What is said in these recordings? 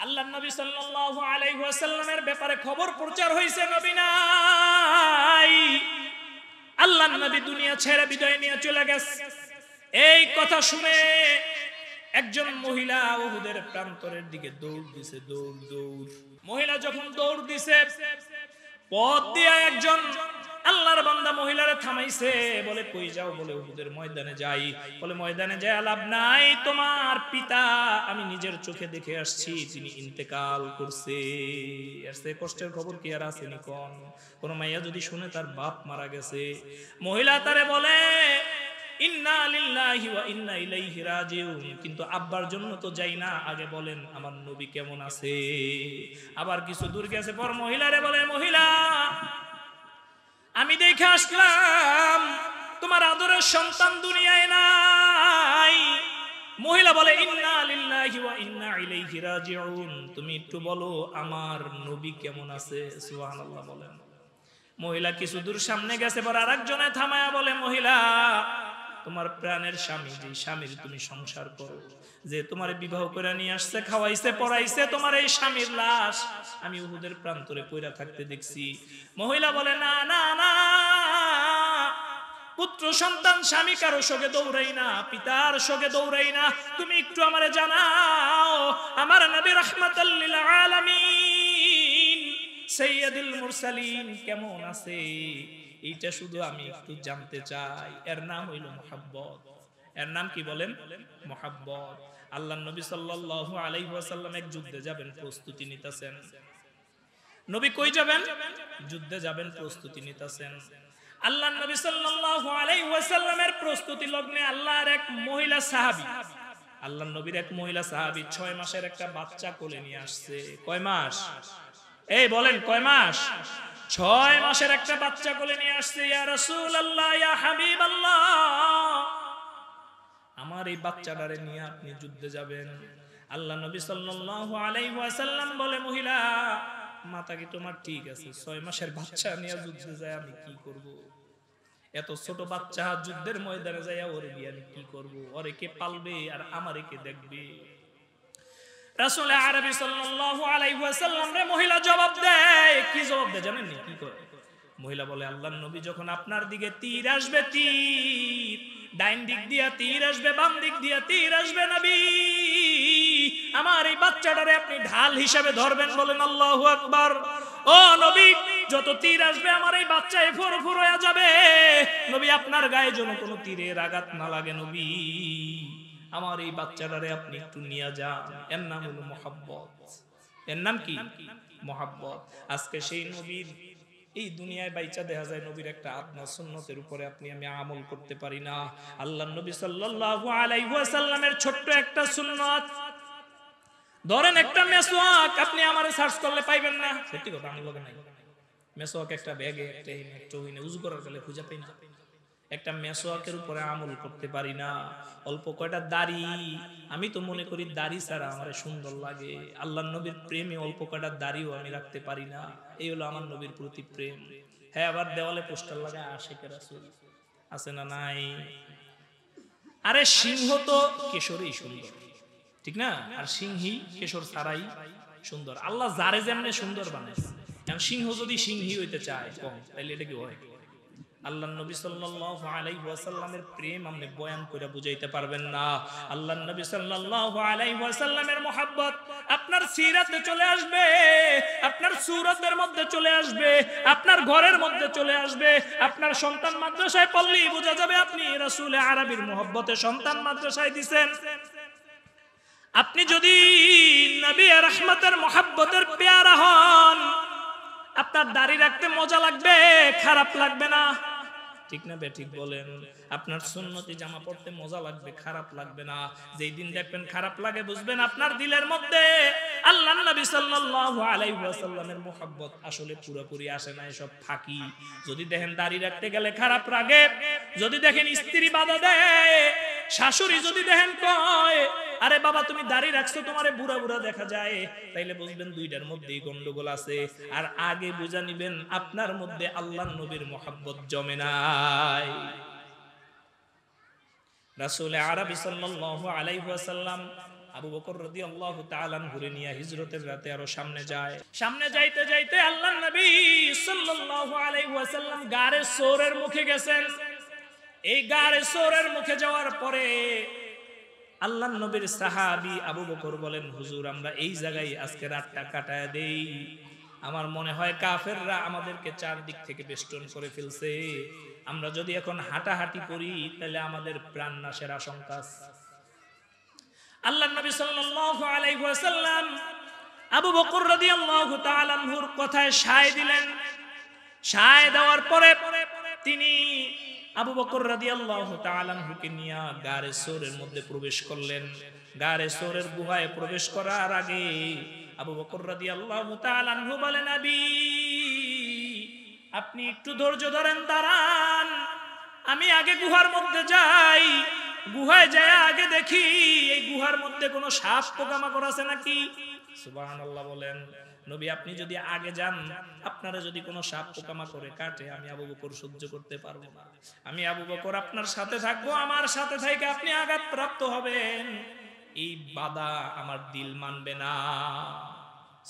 আল্লাহর নবী সাল্লাল্লাহু আলাইহি ওয়াসাল্লামের ব্যাপারে খবর প্রচার হইছে, নবী নাই, আল্লাহর নবী দুনিয়া ছেড়ে বিদায় নিয়ে চলে গেছে। এই কথা শুনে একজন মহিলা উহুদের প্রান্তরের দিকে দৌড় দিছে, দৌড়। মহিলা যখন দৌড় দিছে, পথ দিয়ে একজন আল্লাহর বান্দা মহিলারে থামাইছে, বলে কই যাও? বলে উহুদের ময়দানে যাই। বলে ময়দানে যায় লাভ নাই, তোমার পিতা আমি নিজের চোখে দেখে আসছি, তিনি ইন্তেকাল করছে। এর চেয়ে কষ্টের খবর কি আর আছে নি? কোন মাইয়া যদি শুনে তার বাপ মারা গেছে, মহিলা তারে বলে ইন্না লিল্লাহি ওয়া ইন্না ইলাইহি রাজিউন, কিন্তু আব্বার জন্য তো যাই না, আগে বলেন আমার নবী কেমন আছে। আবার কিছু দূর গেছে পর মহিলারে বলে, মহিলা আমি দেখে আসলাম তোমার আদরের সন্তান দুনিয়ায় নাই। মহিলা বলে ইন্না লিল্লাহি ওয়া ইন্না ইলাইহি রাজিউন, তুমি একটু বলো আমার নবী কেমন আছে। সুবহানাল্লাহ বলেন। মহিলা কিছু দূর সামনে গেছে পর আরেকজনে থামায়া বলে, মহিলা তোমার প্রাণের স্বামী, যে স্বামীর তুমি সংসার করো, যে তোমার বিবাহ করে নিয়ে আসছে, খাওয়াইছে পড়াইছে, তোমার এই স্বামীর লাশ আমি উহুদের প্রান্তরে পইরা থাকতে দেখছি। মহিলা বলে না না না, পুত্র সন্তান স্বামী কারো শোকে দৌড়াই না, পিতার শোকে দৌড়াই না, তুমি একটু আমারে জানাও আমার নবী রাহমাতাল লিল আলামিন সাইয়্যিদুল মুরসালিন কেমন আছে। এইটা শুধু আমি একটু জানতে চাই। এর নাম হইল মুহাব্বত। এর নাম কি বলেন? মুহাব্বত। আল্লাহর নবী সাল্লাল্লাহু আলাইহি ওয়াসাল্লাম এক যুদ্ধে যাবেন, প্রস্তুতি নিতেছেন। নবী কই যাবেন? যুদ্ধে যাবেন, প্রস্তুতি নিতেছেন। আল্লাহর নবী সাল্লাল্লাহু আলাইহি ওয়াসাল্লামের প্রস্তুতি লগ্নে আল্লাহর এক মহিলা সাহাবী, আল্লাহর নবীর এক মহিলা সাহাবী 6 মাসের একটা বাচ্চা কোলে নিয়ে আসছে। কয় মাস? এই বলেন কয় মাস? 6 মাসের একটা বাচ্চা কোলে নিয়ে আসছে। ইয়া রাসূলুল্লাহ, ইয়া হাবিবাল্লাহ, আমার এই বাচ্চাটারে নিয়ে আপনি যুদ্ধে যাবেন। আল্লাহ নবী সাল্লাল্লাহু আলাইহি ওয়াসাল্লাম বলে, মহিলা মাতা কি তোমার ঠিক আছে? 6 মাসের বাচ্চা নিয়ে যুদ্ধে যায় আমি কি করব? এত ছোট বাচ্চা যুদ্ধের ময়দানে যায়, ওরে দিয়ে আমি কি করব? ওরে কে পালবে আর আমারে কে দেখবে? রাসূল আরবি সাল্লাল্লাহু আলাইহি ওয়াসাল্লাম রে মহিলা জবাব দেয়। কি জবাব দেয় জানেন নি? কি করে? মহিলা বলে, আল্লাহর নবী যখন আপনার দিকে তীর আসবে, তীর ডাইন দিক দিয়া তীর আসবে, বাম দিক দিয়া তীর আসবে, নবী আমার এই বাচ্চাটারে আপনি ঢাল হিসেবে ধরবেন। বলেন আল্লাহু আকবার। ও নবী, যত তীর আসবে আমার এই বাচ্চা এফোর হয়ে যাবে। নবী আপনার গায়ে যেন কোনো তীরের আঘাত না লাগে। নবী আমার এই বাচ্চাটারে আপনি একটু নিয়ে যান। এর নাম হলো মুহাব্বত। এর নাম কি? মুহাব্বত। আজকে সেই নবীর এই দুনিয়ায় বাইচা দেখা যায় নবীর একটা আদনা সুন্নতের উপরে আপনি আমি আমল করতে পারি না। আল্লাহর নবী সাল্লাল্লাহু আলাইহি ওয়াসাল্লামের ছোট্ট একটা সুন্নাত, ধরেন একটা মেসওয়াক, আপনি আমারে সার্চ করলে পাইবেন না। সত্যি কথা, আমি লগে নাই মেসওয়াক, একটা ব্যাগে একটা হইনে উযু করার গেলে খুঁজে পাই না। একটা মেসওয়াকের উপরে আমল করতে পারি না। অল্প কয়টা দাড়ি, আমি তো মনে করি দাড়ি ছাড়া আমার সুন্দর লাগে। আল্লাহর নবীর প্রেমে অল্প কয়টা দাড়িও আমি রাখতে পারি না। এই হলো আমার নবীর প্রতি প্রেম। হ্যাঁ, আবার দেওয়ালে পোস্টার লাগায় আশিকের রাসূল আছে না নাই? আরে সিংহ তো কেশরেই সুন্দর, ঠিক না? আর সিংহী কেশর ছাড়াই সুন্দর। আল্লাহ যারে যেমনে সুন্দর বানাইছে। এখন সিংহ যদি সিংহী হইতে চায় কম, তাইলে এটা কি হয়? আল্লাহর নবী সাল্লাল্লাহু আলাইহি ওয়াসাল্লামের প্রেম আপনি বয়ান করে বুঝাইতে পারবেন না। আল্লাহর নবী সাল্লাল্লাহু আলাইহি ওয়াসাল্লামের মুহাব্বত আপনার সিরাতে চলে আসবে, আপনার সূরতের মধ্যে চলে আসবে, আপনার ঘরের মধ্যে চলে আসবে। আপনার সন্তান মাদ্রাসায় পড়লেই বোঝা যাবে আপনি রাসূল আরবির মুহাব্বতে সন্তান মাদ্রাসায় দিবেন। আপনি যদি নবী রাহমাতের মুহাব্বতের পেয়ারা হন, আপনার দাড়ি রাখতে মজা লাগবে, খারাপ লাগবে না, ঠিক না? ঠিক বলেন। আপনার সুন্নতি জামা পড়তে মজা লাগবে, খারাপ লাগবে না। যেই দিন দেখবেন খারাপ লাগে, বুঝবেন আপনার দিলের মধ্যে আল্লাহর নবী সাল্লাল্লাহু আলাইহি ওয়াসাল্লামের মুহাব্বত আসলে পুরোপুরি আসে না, এসব ফাঁকি। যদি দেখেন দাড়ি রাখতে গেলে খারাপ লাগে, যদি দেখেন স্ত্রী বাধা দেয়, শাশুড়ি যদি দেখেন কয় আরে বাবা তুমি দাড়ি রাখছো, তোমারে বুড়া বুড়া দেখা যায়, তাইলে বুঝবেন দুইটার মধ্যেই গন্ডগোল আছে। আর আগে বুঝা নিবেন আপনার মধ্যে আল্লাহর নবীর মুহাব্বত জমে নাই। রাসূল আরবি সাল্লাল্লাহু আলাইহি ওয়াসাল্লাম আবু বকর রাদিয়াল্লাহু তাআলা ঘুরে নিয়ে হিজরতের রাতে আরো সামনে যায়। সামনে যাইতে যাইতে আল্লাহর নবী সাল্লাল্লাহু আলাইহি ওয়াসাল্লাম গারে সৌরের মুখে গেছেন। এই গারে সৌরের মুখে যাওয়ার পরে আল্লাহর নবীর সাহাবী আবু বকর বলেন, হুজুর আমরা এই জায়গায় আজকে রাতটা কাটায় দেই, আমার মনে হয় কাফেররা আমাদেরকে চারদিক থেকে বেষ্টন করে ফেলছে, আমরা যদি এখন হাঁটাহাঁটি করি তাহলে আমাদের প্রাণ নাশের আশঙ্কা আছে। আল্লাহর নবী সাল্লাল্লাহু আলাইহি ওয়াসাল্লাম আবু বকর রাদিয়াল্লাহু তাআলা আনহুর কথায় সায় দিলেন। সায় দেওয়ার পরে তিনি আবু বকর রাদিয়াল্লাহু তাআলা আনহুকে নিয়ে গারে সৌরের মধ্যে প্রবেশ করলেন। গারে সৌরের গুহায় প্রবেশ করার আগে আবু বকর রাদিয়াল্লাহু তাআলা আনহু বলেন, নবী আপনি একটু ধৈর্য ধরেন, দাঁড়ান, আমি আগে গুহার মধ্যে যাই, গুহায় যায় আগে দেখি এই গুহার মধ্যে কোনো সাপ পোকামাকড় আছে নাকি। সুবহানাল্লাহ বলেন, নবী আপনি যদি আগে যান, আপনারা যদি কোনো সাপ পোকামাকড়ে কাটে, আমি আবু বকর সহ্য করতে পারবো না, আমি আবু বকর আপনার সাথে থাকবো, আমার সাথে থেকে আপনি আঘাতপ্রাপ্ত হবেন, এই বাধা আমার দিল মানবে না।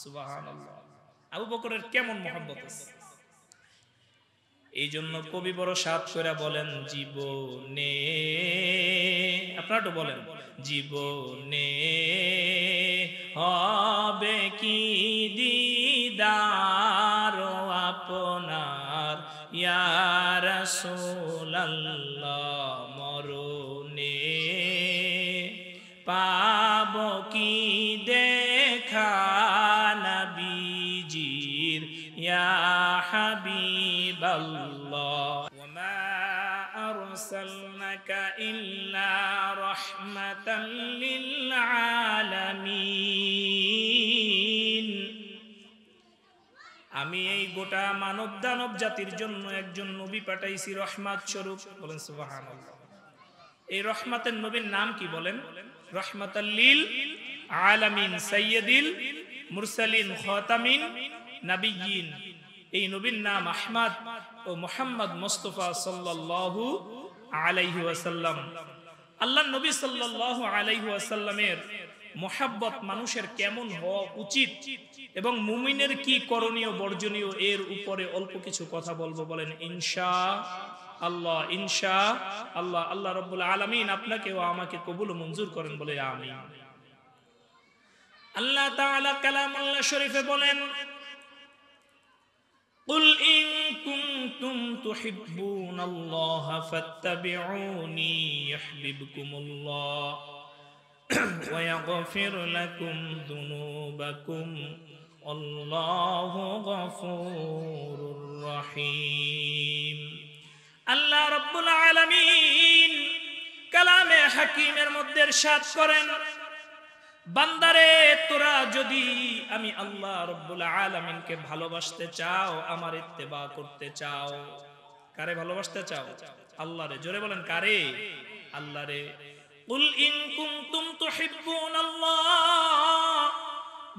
সুবহানাল্লাহ, আবু বকরের কেমন মহব্বত আছে। এই জন্য কবি বড় সাত করে বলেন, জীবনে, আপনারা তো বলেন, জীবনে হবে কি দিদার আপনার ইয়া রাসূলুল্লাহ, মরণে পাব কি দেখা নবীজির ইয়া হাবিবাল্লাহ, ওয়া মা আরসালনাকা ইল্লা রাহমাতাল লিল আলামিন। আমি এই গোটা মানব দানব জাতির জন্য একজন নবী পাঠাইছি রহমত স্বরূপ। বলেন সুবহানাল্লাহ। এই রহমতের নবীর নাম কি বলেন? রহমাতাল লিল আলামিন, সাইয়্যিদুল মুরসালিন, খাতামিন নাবিয়্যিন। এই নবীর নাম আহমদ ও মুহাম্মদ মুস্তাফা সাল্লাল্লাহু আলাইহি ওয়াসাল্লাম। আল্লাহর নবী সাল্লাল্লাহু আলাইহি ওয়াসাল্লামের মুহাব্বত মানুষের কেমন হওয়া উচিত এবং মুমিনের কি করণীয় বর্জনীয়, এর উপরে অল্প কিছু কথা বলবো। বলেন ইনশাআল্লাহ। ইনশাআল্লাহ। আল্লাহ রাব্বুল আলামিন আপনাকে ও আমাকে কবুল ও মঞ্জুর করেন, বলে আমিন। আল্লাহ তাআলা কালামুল্লাহ শরীফে বলেন, কুল ইন কুনতুম তুহিব্বুনাল্লাহ ফাত্তাবিউনি ইউহিব্বুকুমুল্লাহ ওয়া ইয়াগফির লাকুম যুনুবাকুম আল্লাহু গফুরুর রহিম। আল্লাহ রাব্বুল আলামিন কালামে হাকিমের মধ্যে ইরশাদ করেন, বান্দারে তোরা যদি আমি আল্লাহ রাব্বুল আলামিনকে ভালোবাসতে চাও, আমার ইত্তেবা করতে চাও। কারে ভালোবাসতে চাও? আল্লাহরে। জোরে বলেন, কারে? আল্লাহরে। কুল ইন কুনতুম তুহিব্বুনাল্লাহ,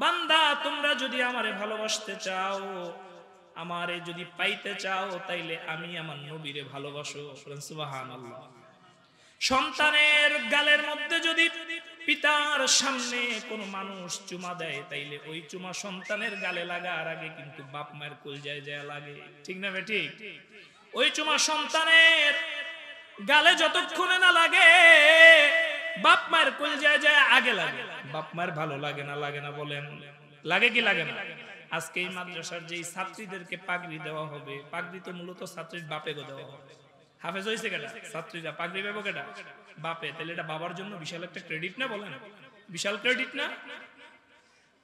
বান্দা তোমরা যদি আমারে ভালোবাসতে চাও, আমারে যদি পাইতে চাও, তাইলে আমি আমার নবীরে ভালোবাসো। সুবহানাল্লাহ। সন্তানের গালের মধ্যে যদি পিতার সামনে কোন মানুষ চুমা দেয়, তাইলে ওই চুমা সন্তানের গালে লাগার আগে কিন্তু বাপ মায়ের কলজায় যায় লাগে। ঠিক না বেঠিক? ওই চুমা সন্তানের গালে যতক্ষণে না লাগে, বাপ মায়ের কলজায় যায় আগে লাগে। বাপ মায়ের ভালো লাগে না? লাগে না? বলেন লাগে কি লাগে না? আজকে এই মাদ্রাসার যে ছাত্রীদেরকে পাগড়ি দেওয়া হবে, পাগড়ি তো মূলত ছাত্রীর বাপে গো দেওয়া হবে। হাফেজ হইছে কেডা? ছাত্রীরা। পাগড়ি পাবো কেডা? বাপে। তাহলে এটা বাবার জন্য বিশাল একটা ক্রেডিট না? বলেন বিশাল ক্রেডিট না?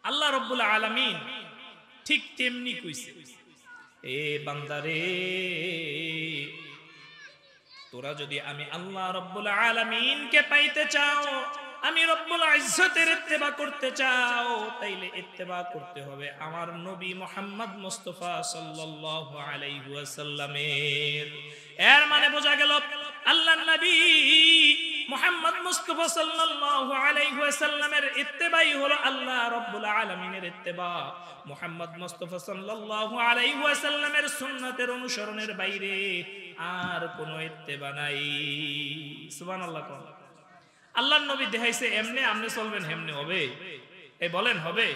আল্লাহ রাব্বুল আলামিন ঠিক তেমনি কইছে, এ বান্দারে তোরা যদি আমি আল্লাহ রাব্বুল আলামিনকে পাইতে চাও, আমি রব্বুল ইজ্জতের ইত্তেবা করতে চাও, তাইলে ইত্তেবা করতে হবে আমার নবী মুহাম্মদ মুস্তাফা সাল্লাল্লাহু আলাইহি ওয়াসাল্লামের। এর মানে বোঝা গেল আল্লাহর নবী মুহাম্মদ মুস্তাফা সাল্লাল্লাহু আলাইহি ওয়াসাল্লামের ইত্তেবাই হলো আল্লাহ রাব্বুল আলামিনের ইত্তেবা। মুহাম্মদ মুস্তাফা সাল্লাল্লাহু আলাইহি ওয়াসাল্লামের সুন্নাতের অনুসরণের বাইরে আর কোনো ইত্তেবা নাই। সুবহানাল্লাহ। আল্লাহর নবী দেখাইছে এমনে আপনি চলবেন হেমনে হবে? এই বলেন হবে?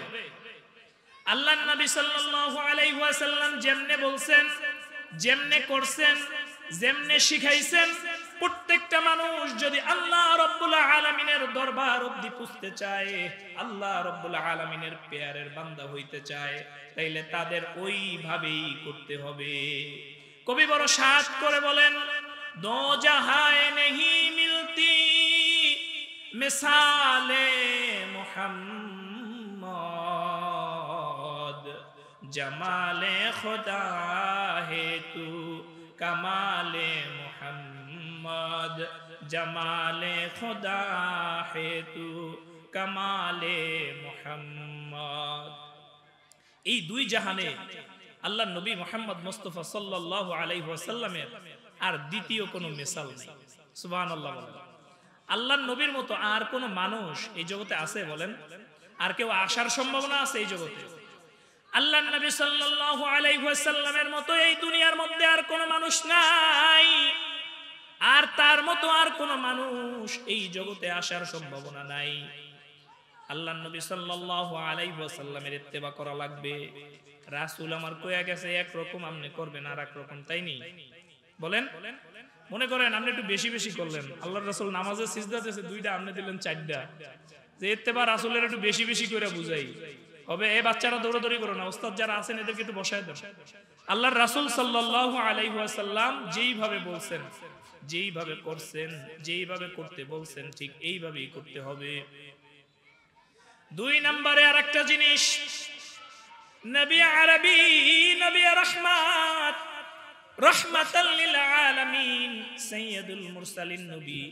আল্লাহর নবী সাল্লাল্লাহু আলাইহি ওয়াসাল্লাম যেমনে বলছেন, যেমনে করছেন, যেমনে শিখাইছেন, প্রত্যেকটা মানুষ যদি আল্লাহ রাব্বুল আলামিনের দরবার অবধি পৌঁছতে চায়, আল্লাহ রাব্বুল আলামিনের পেয়ারের বান্দা হইতে চায়, তাইলে তাদের ওইভাবেই করতে হবে। কবি বড় সাজ করে বলেন, দো জাহায় নেহি মিলতি মিসালে মুহাম্মদ, জমালে খুদা হে তু কমালে মুহাম্মদ, জমালে খুদা হে তু কমালে মুহাম্মদ। এই দুই জাহানে আল্লাহ নবী মুহাম্মদ মুস্তাফা সাল্লাল্লাহু আলাইহি ওয়াসাল্লামের আর দ্বিতীয় কোনো মিসাল নেই। সুবহানাল্লাহ বলেন। আল্লাহর নবীর মতো আর কোন মানুষ এই জগতে আছে বলেন? আর কেউ আসার সম্ভাবনা আছে এই জগতে? আল্লাহর নবী সাল্লাল্লাহু আলাইহি ওয়াসাল্লামের মতো এই দুনিয়ার মধ্যে আর কোন মানুষ নাই, আর তার মতো আর কোন মানুষ এই জগতে আসার সম্ভাবনা নাই। আল্লাহর নবী সাল্লাল্লাহু আলাইহি ওয়াসাল্লামের ইত্তেবা করা লাগবে। রাসূল আমার কইয়া গেছে একরকম, আপনি করবেন আর এক রকম, তাই নি? বলেন, মনে করেন আপনি একটু বেশি বেশি করলেন, আল্লাহর রাসূল নামাজে সিজদা দিয়েছে দুইটা, আপনি দিলেন চারটা, যে ইত্তেবা রাসূলের একটু বেশি বেশি করে বুঝাই হবে। এই বাচ্চারা দৌড়াদৌড়ি করো না, ওস্তাদ যারা আছেন এদেরকে একটু বসায় দেন। আল্লাহর রাসূল সাল্লাল্লাহু আলাইহি ওয়াসাল্লাম যেইভাবে বলছেন, যেইভাবে করছেন, যেইভাবে করতে বলছেন ঠিক এইভাবেই করতে হবে। দুই নম্বরে আরেকটা জিনিস, নবী আরবি, নবী রাহমাত, রাহমাতাল লিল আলামিন, সাইয়্যিদুল মুরসালিন নবী,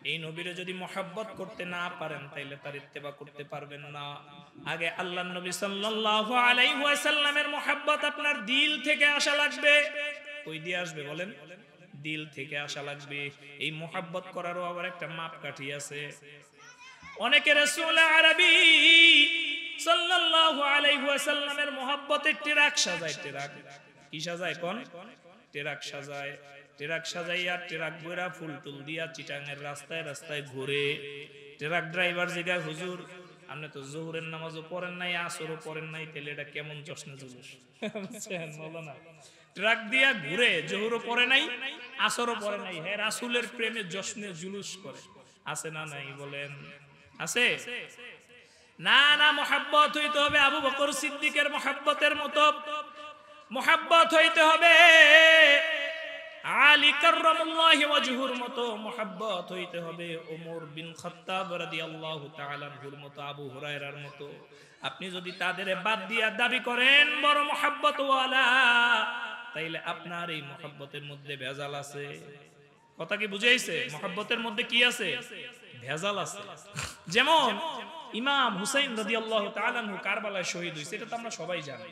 এই নবীরে যদি মহব্বত করতে না পারেন তাইলে তার ইত্তেবা করতে পারবেন না। আগে আল্লাহর নবী সাল্লাল্লাহু আলাইহি ওয়াসাল্লামের মহব্বত আপনার দিল থেকে আসা লাগবে। কই দিয়ে আসবে বলেন? দিল থেকে আসা লাগবে। এই মহব্বত করারও আবার একটা মাপকাঠি আছে। অনেকে রাসূল আরবি সাল্লাল্লাহু আলাইহি ওয়াসাল্লামের মহব্বতে টেরাক সাজায়। টেরাক কি সাজায় কোন? টেরাক সাজায়। টেরাক সাজাইয়া টেরাক বইরা ফুল টুল দিয়া চিটাঙের রাস্তায় রাস্তায় ঘুরে। টেরাক ড্রাইভার জিগা, হুজুর আপনি তো জোহরের নামাজও পড়েন নাই, আসরও পড়েন নাই, তাহলে এটা কেমন জশ্নে জুলুস? বুঝছেন মাওলানা? ট্রাক দিয়া ঘুরে, জোহরও পড়ে নাই, আসরও পড়ে নাই, হ্যাঁ রাসূলের প্রেমে জশ্নে জুলুস করে। আছে না নাই বলেন? আছে না? না, মহব্বত হইতে হবে আবু বকর সিদ্দিকের মহব্বতের মতো। মহব্বত হইতে হবে আলী কাররামাল্লাহু ওয়াজহুর মতো। মহব্বত হইতে হবে ওমর বিন খাত্তাব রাদিয়াল্লাহু তাআলা আনহুর মতো, আবু হুরায়রার মতো। আপনি যদি তাদের বাদ দিয়া দাবি করেন বড় মহব্বত ওয়ালা, তাইলে আপনার এই মহব্বতের মধ্যে ভেজাল আছে। কথা কি বুঝাইছে? মহব্বতের মধ্যে কি আছে? ভেজাল আছে। যেমন ইমাম হুসাইন রাদিয়াল্লাহু তাআলা আনহু কারবালায় শহীদ হইছে, এটা তো আমরা সবাই জানি।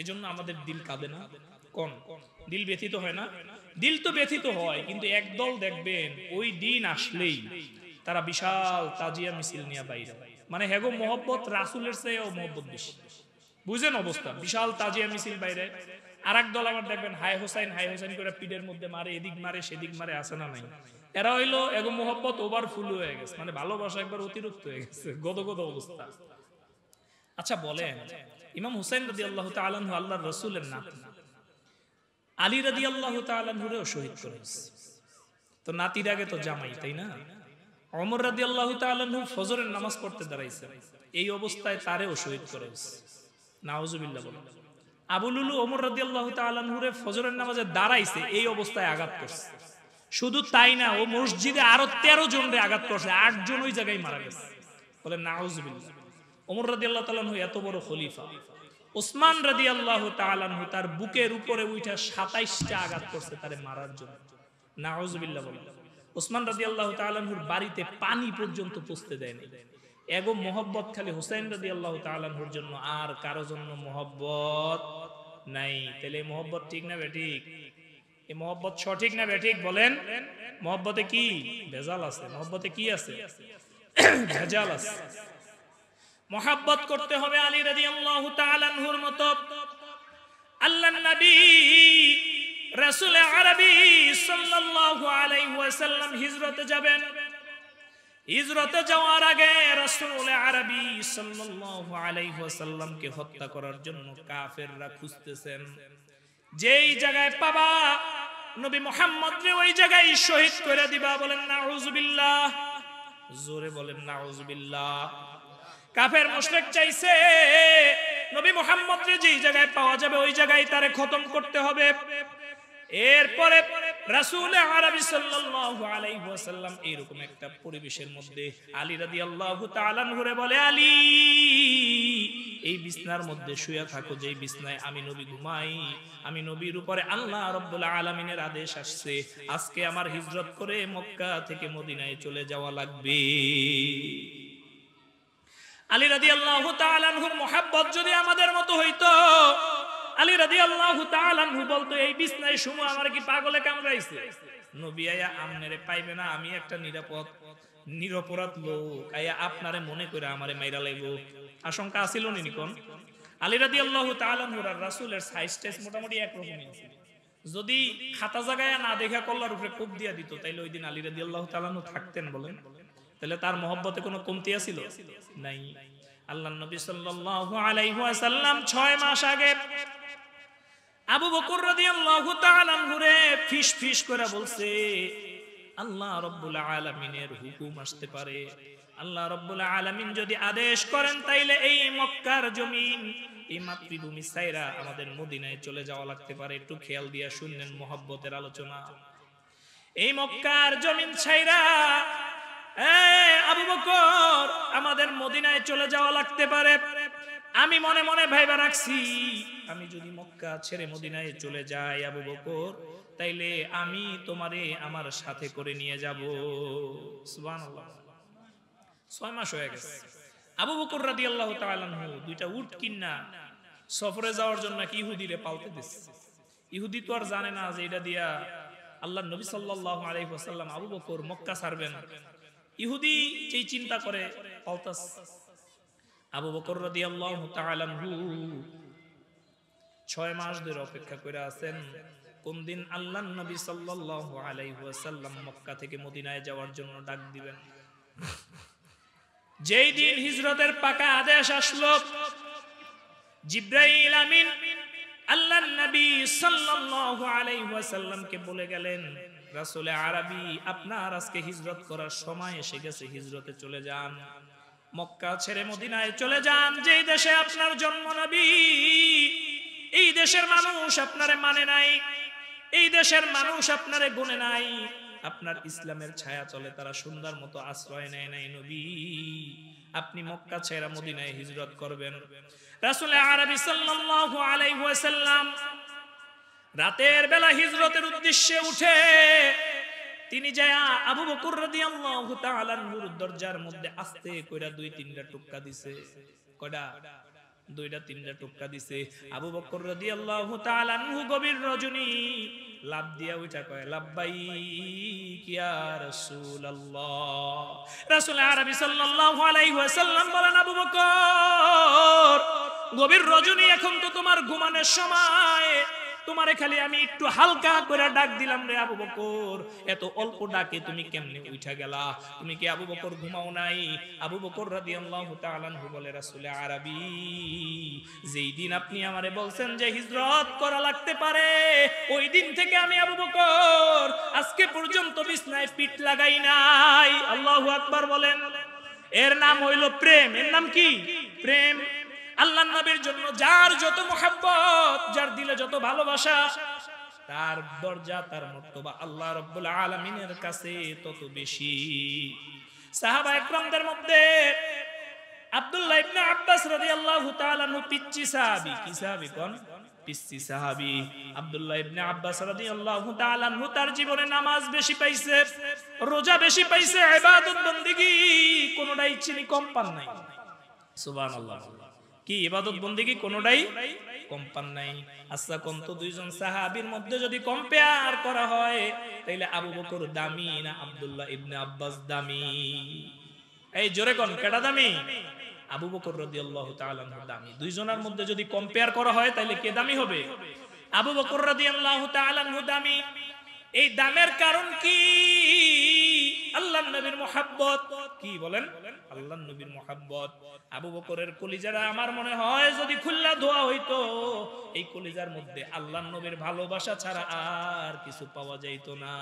এজন্য আমাদের দিল কাঁদে না? কোন দিল ব্যথিত হয় না? দিল তো ব্যথিত হয়, কিন্তু একদল দেখবেন ওই দিন আসলেই তারা বিশাল তাজিয়া মিছিল নিয়ে বাইরে, মানে হেগো মহব্বত রাসূলের চেয়েও মহব্বত বেশি। বুঝেন অবস্থা? বিশাল তাজিয়া মিছিল বাইরে। আর এক দল আবার দেখবেন হাই হোসাইন হাই হোসাইন করে পিঠের মধ্যে মারে, এদিক মারে সেদিক মারে, আছে না নাই? এরা হইলো এগো মহব্বত ওভারফুল হয়ে গেছে, মানে ভালোবাসা একবার অতিরিক্ত হয়ে গেছে, গদগদ অবস্থা। আচ্ছা বলেন, ইমাম হুসাইন রাদিয়াল্লাহু তাআলা আনহু আল্লাহর রাসূলের নাতি, আলী রাদিয়াল্লাহু তাআলা আনহুরেও শহীদ করেছে। তো নাতির আগে তো জামাই, তাই না? ওমর রাদিয়াল্লাহু তাআলা আনহু ফজরের নামাজ পড়তে দাঁড়াইছে, এই অবস্থায় তারেও শহীদ করেছে। নাউজুবিল্লাহ বলেন। আবু লুলু ওমর রাদিয়াল্লাহু তাআলা আনহুরে ফজরের নামাজে দাঁড়াইছে, এই অবস্থায় আঘাত করছে। শুধু তাই না, ও মসজিদে আরো 13 জনরে আঘাত করছে, 8 জন ওই জায়গায় মারা গেছে। বলেন নাউজুবিল্লাহ। ওমর রাদিয়াল্লাহু তাআলা আনহু এত বড় খলিফা। ওসমান রাদিয়াল্লাহু তাআলা আনহু তার বুকের উপরে উঠা 27টা আঘাত করছে তারে মারার জন্য। নাউজুবিল্লাহ বলেন। ওসমান রাদিয়াল্লাহু তাআলা আনহুর বাড়িতে পানি পর্যন্ত পৌঁছতে দেয়নি। এগো মহব্বত খালি হুসাইন রাদিয়াল্লাহু তাআলা আনহুর জন্য, আর কারো জন্য মহব্বত নাই। তাহলে মহব্বত ঠিক না বেঠিক? এই মহব্বত সঠিক না বেঠিক বলেন? মহব্বতে কি ভেজাল আছে? মহব্বতে কি আছে? ভেজাল আছে। মহব্বত করতে হবে আলী রাদিয়াল্লাহু তাআলা আনহুর মতো। আল্লাহর নবী রাসূল আরবি সাল্লাল্লাহু আলাইহি ওয়াসাল্লাম হিজরতে যাবেন। হিজরতে যাওয়ার আগে রাসূল আরবি সাল্লাল্লাহু আলাইহি ওয়াসাল্লামকে হত্যা করার জন্য কাফেররা খুঁজতেছেন। যেই জায়গায় পাবা নবী মুহাম্মদকে ওই জায়গায় শহীদ করে দিবা। বলেন নাউযুবিল্লাহ, জোরে বলেন নাউযুবিল্লাহ। কাফের মুশরিক চাইছে নবী মুহাম্মদকে যেই জায়গায় পাওয়া যাবে ওই জায়গায় তারে খতম করতে হবে। এরপরে রাসূল আরবি সাল্লাল্লাহু আলাইহি ওয়াসাল্লাম এরকম একটা পরিবেশের মধ্যে আলী রাদিয়াল্লাহু তাআলা আনহুরে বলে, আলী এই বিছনার মধ্যে শুয়ে থাকো, যেই বিছনায় আমি নবী ঘুমাই। আমি নবীর উপরে আল্লাহ রাব্বুল আলামিনের আদেশ আসছে, আজকে আমার হিজরত করে মক্কা থেকে মদিনায় চলে যাওয়া লাগবে। আলী রাদিয়াল্লাহু তাআলা আনহুর মুহাব্বত যদি আমাদের মতো হইতো, আলী রাদিয়াল্লাহু তাআলা আনহু বলতো, এই বিছনায় শুমু, আমার কি পাগলে কামড়াইছে? নবী আয়া আমনেরে পাইবে না, আমি একটা নিরপরাধ লোক, আয়া আপনারে মনে করে আমারে মাইরা লাইবো। আশঙ্কা আছিল নি কোন? আলী রাদিয়াল্লাহু তাআলা আনহু আর রাসূলের সাইজ টেস মোটামুটি একরকমই ছিল। যদি খাতা জায়গায় না দেখা কল্লার উপরে কোপ দিয়া দিত, তাইলে ওই দিন আলী রাদিয়াল্লাহু তাআলা আনহু থাকতেন? বলেন, তাহলে তার মহব্বতে কোনো কমতি আছিল? নাই। আল্লাহর নবী সাল্লাল্লাহু আলাইহি ওয়াসাল্লাম 6 মাস আগে আবু বকর রাদিয়াল্লাহু তাআলা আনহুরে ফিস ফিস করে বলছে, আল্লাহ রাব্বুল আলামিনের হুকুম আসতে পারে, আল্লাহ রাব্বুল আলামিন যদি আদেশ করেন তাইলে এই মক্কার জমিন, এই মাতৃভূমি ছাইরা আমাদের মদিনায় চলে যাওয়া লাগতে পারে। একটু খেয়াল দিয়া শুনলেন মহব্বতের আলোচনা। এই মক্কার জমিন ছাইরা আবু বকর আমাদের মদিনায় চলে যাওয়া লাগতে পারে। আমি মনে মনে ভাইবা রাখছি, আমি যদি মক্কা ছেড়ে মদিনায় চলে যাই আবু বকর, তাইলে আমি তোমারে আমার সাথে করে নিয়ে যাব। সুবহানাল্লাহ। 6 মাস হয়ে গেছে। আবু বকর রাদিয়াল্লাহু তাআলা আনহু দুইটা উট কিনা সফরে যাওয়ার জন্য কি ইহুদিরে পালতে দিচ্ছে। ইহুদি তো আর জানে না যে এটা দিয়া আল্লাহর নবী সাল্লাল্লাহু আলাইহি ওয়াসাল্লাম আবু বকর মক্কা ছাড়বেন। ইহুদি যেই চিন্তা করে পালতাস। আবু বকর রাদিয়াল্লাহু তাআলা আনহু 6 মাস ধরে অপেক্ষা করে আছেন কোন দিন আল্লাহর নবী সাল্লাল্লাহু আলাইহি ওয়াসাল্লাম মক্কা থেকে মদিনায় যাওয়ার জন্য ডাক দিবেন। যেই দিন হিজরতের পাকা আদেশ আসলো, জিবরাইল আমিন আল্লাহর নবী সাল্লাল্লাহু আলাইহি ওয়াসাল্লামকে বলে গেলেন, রাসূল আরবি আপনার আজকে হিজরত করার সময় এসে গেছে, হিজরতে চলে যান, মক্কা ছেড়ে মদিনায় চলে যান। যেই দেশে আপনার জন্ম নবী, এই দেশের মানুষ আপনারে মানে নাই, এই দেশের মানুষ আপনারে গুনে নাই, আপনার ইসলামের ছায়া চলে তারা সুন্দর মতো আশ্রয় নেয় নাই। নবী আপনি মক্কা ছেড়ে মদিনায় হিজরত করবেন। রাসূল আরবি সাল্লাল্লাহু আলাইহি ওয়াসাল্লাম রাতের বেলা হিজরতের উদ্দেশ্যে উঠে তিনি যায় আবু বকর রাদিয়াল্লাহু তাআলা আনহুর দরজার মধ্যে আস্তে কইরা 2-3টা টুকরা দিছে। কয়টা? 2-3টা টুকরা দিছে। আবু বকর রাদিয়াল্লাহু তাআলা আনহু গভীর রজনী লাভ দিয়া উঠা কয়, লাব্বাইক ইয়া রাসূলুল্লাহ। রাসূল আরবি সাল্লাল্লাহু আলাইহি ওয়াসাল্লাম বলেন, আবু বকর গভীর রজনী, এখন তো তোমার ঘুমানোর সময়, তোমারে খালি আমি একটু হালকা করে ডাক দিলাম রে আবু বকর, এত অল্প ডাকে তুমি কেমনে উঠা গেলা? তুমি কি আবু বকর ঘুমাও নাই? আবু বকর রাদিয়াল্লাহু তাআলা আনহু বলে, রাসূল আরবি যেই দিন আপনি আমারে বলছেন যে হিজরত করা লাগতে পারে, ওই দিন থেকে আমি আবু বকর আজকে পর্যন্ত বিছনায় পিঠ লাগাই নাই। আল্লাহু আকবার বলেন। এর নাম হইল প্রেম। এর নাম কি? প্রেম। আল্লাহর নবীর জন্য যার যত মুহাব্বত, যার দিলে যত ভালোবাসা, তার দরজা তার মর্তবা আল্লাহ রাব্বুল আলামিনের কাছে তত বেশি। সাহাবা একরামদের মধ্যে আব্দুল্লাহ ইবনে আব্বাস রাদিয়াল্লাহু তাআলা আনহু পিচ্চি সাহাবী। কি সাহাবী কোন? পিচ্চি সাহাবী। আব্দুল্লাহ ইবনে আব্বাস রাদিয়াল্লাহু তাআলা আনহু তার জীবনে নামাজ বেশি পাইছে, রোজা বেশি পাইছে, ইবাদত বندگی কোনটাই চিনি কম পান নাই। সুবহানাল্লাহ। কি ইবাদত বندگی কোনটাই কম পান নাই। আচ্ছা কোন তো দুইজন সাহাবীর মধ্যে যদি কম্পেয়ার করা হয়, তাইলে আবু বকর দামি না আব্দুল্লাহ ইবনে আব্বাস দামি? এই জোরে কোন কেডা দামি? আবু বকর রাদিয়াল্লাহু তাআলা আনহু দামি। দুইজনের মধ্যে যদি কম্পেয়ার করা হয় তাইলে কে দামি হবে? আবু বকর রাদিয়াল্লাহু তাআলা আনহু দামি। এই দামের কারণ কি? আল্লাহর নবীর মুহাব্বত। কি বলেন? আল্লাহর নবীর মুহাব্বত। আবু বকরের কলিজারা আমার মনে হয় যদি খুল্লা ধোয়া হইতো, এই কলিজার মধ্যে আল্লাহর নবীর ভালোবাসা ছাড়া আর কিছু পাওয়া যাইতো না।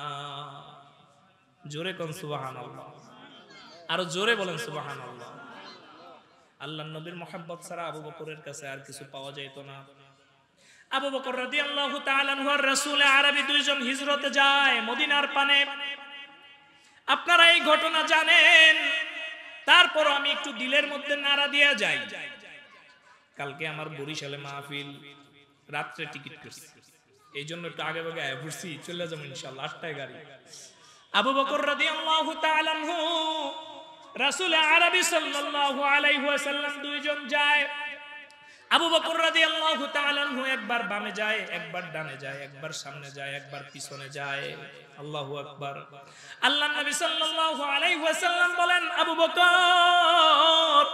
জোরে কোন সুবহানাল্লাহ, আরো জোরে বলেন সুবহানাল্লাহ। আল্লাহর নবীর মুহাব্বত ছাড়া আবু বকরের কাছে আর কিছু পাওয়া যাইতো না। আবু বকর রাদিয়াল্লাহু তাআলা আনহু আর রাসূল আরবি দুইজন হিজরতে যায় মদিনার পানে। আপনারা এই ঘটনা জানেন, তারপর আমি একটু দিলের মধ্যে নাড়া দিয়ে যাই। কালকে আমার বরিশালে মাহফিল, রাত্রে টিকিট করছি, এই জন্য একটু আগে ভাগে আয়া ঘুরছি, চলে যাবো ইনশাআল্লাহ 8টায় গাড়ি। আবু বকর রাদিয়াল্লাহু তাআলা আনহু রাসূল আরবি সাল্লাল্লাহু আলাইহি ওয়াসাল্লাম দুইজন যায়। আবু বকর রাদিয়াল্লাহু তাআলা আনহু একবার বামে যায়, একবার ডানে যায়, একবার সামনে যায়, একবার পিছনে যায়। আল্লাহু আকবার। আল্লাহর নবী সাল্লাল্লাহু আলাইহি ওয়াসাল্লাম বলেন, আবু বকর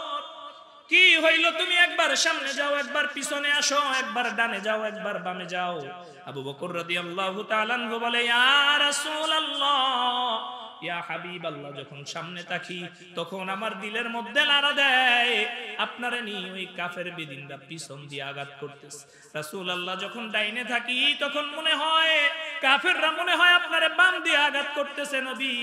কি হইল, তুমি একবার সামনে যাও, একবার পিছনে আসো, একবার ডানে যাও, একবার বামে যাও। আবু বকর রাদিয়াল্লাহু তাআলা আনহু বলে, ইয়া রাসূলুল্লাহ, ইয়া হাবিবাল্লাহ, যখন সামনে তাকি তখন আমার দিলের মধ্যে নাড়া দেয় আপনারে নি ওই কাফের বেদিনরা পিছন দিয়ে আঘাত করতেছে। রাসূলুল্লাহ যখন ডাইনে থাকি তখন মনে হয় কাফেররা মনে হয় আপনারে বাম দিয়ে আঘাত করতেছে। নবী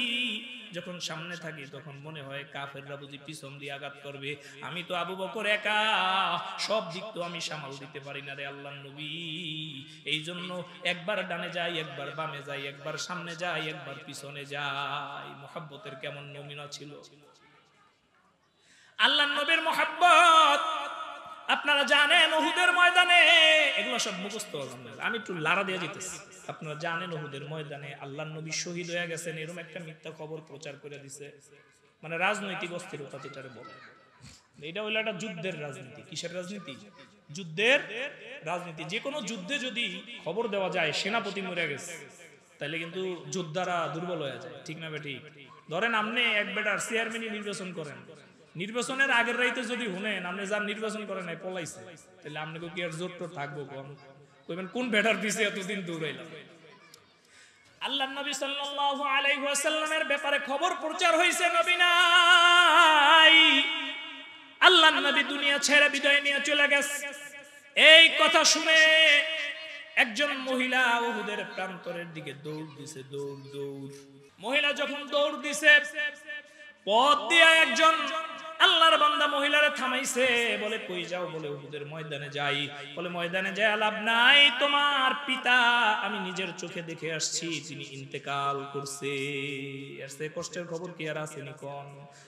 যখন সামনে থাকি তখন মনে হয় কাফেররা বুঝি পিছন দিয়ে আঘাত করবে। আমি তো আবু বকর একা, সব দিক তো আমি সামাল দিতে পারি না রে আল্লাহর নবী। এই জন্য একবার ডানে যাই, একবার বামে যাই, একবার সামনে যাই, একবার পিছনে যাই। মুহাব্বতের কেমন নমুনা ছিল আল্লাহর নবীর মুহাব্বত। আপনারা জানেন উহুদের ময়দানে, এগুলো সব মুখস্থ, আমি একটু লাড়া দিয়ে যেতেছি। আপনারা জানেন উহুদের ময়দানে আল্লাহর নবী শহীদ হয়ে গেছেন, এরকম একটা মিথ্যা খবর প্রচার করে দিছে। মানে রাজনৈতিক অস্থিরতা যেটারে বলে, এটা হইলো একটা যুদ্ধের রাজনীতি। কিসের রাজনীতি? যুদ্ধের রাজনীতি। যে কোনো যুদ্ধে যদি খবর দেওয়া যায় সেনাপতি মরে গেছে, তাহলে কিন্তু যোদ্ধারা দুর্বল হয়ে যায়, ঠিক না বেঠিক? ধরেন আপনি এক বেটার চেয়ারম্যানই নির্বাচন করেন, নির্বাচনের আগের রাইতে যদি শুনেন আপনি যার নির্বাচন করেন নাই পলাইছে, তাহলে আপনাকে কি আর জোর টোর থাকবো? কইবেন কোন বেটার পিছে এতদিন দৌড়াইলাম। আল্লাহর নবী সাল্লাল্লাহু আলাইহি ওয়াসাল্লামের ব্যাপারে খবর প্রচার হইছে, নবী নাই, আল্লাহর নবী দুনিয়া ছেড়ে বিদায় নিয়ে চলে গেছে। এই কথা শুনে একজন মহিলা উহুদের প্রান্তরের দিকে দৌড় দিছে, দৌড় দৌড়। মহিলা যখন দৌড় দিছে, পথ দিয়ে একজন আল্লাহর বান্দা মহিলারে থামাইছে, বলে কই যাও? বলে উহুদের ময়দানে যাই। বলে ময়দানে যায় লাভ নাই, তোমার পিতা আমি নিজের চোখে দেখে আসছি, তিনি ইন্তেকাল করছে। এর চেয়ে কষ্টের খবর কি আর আছে?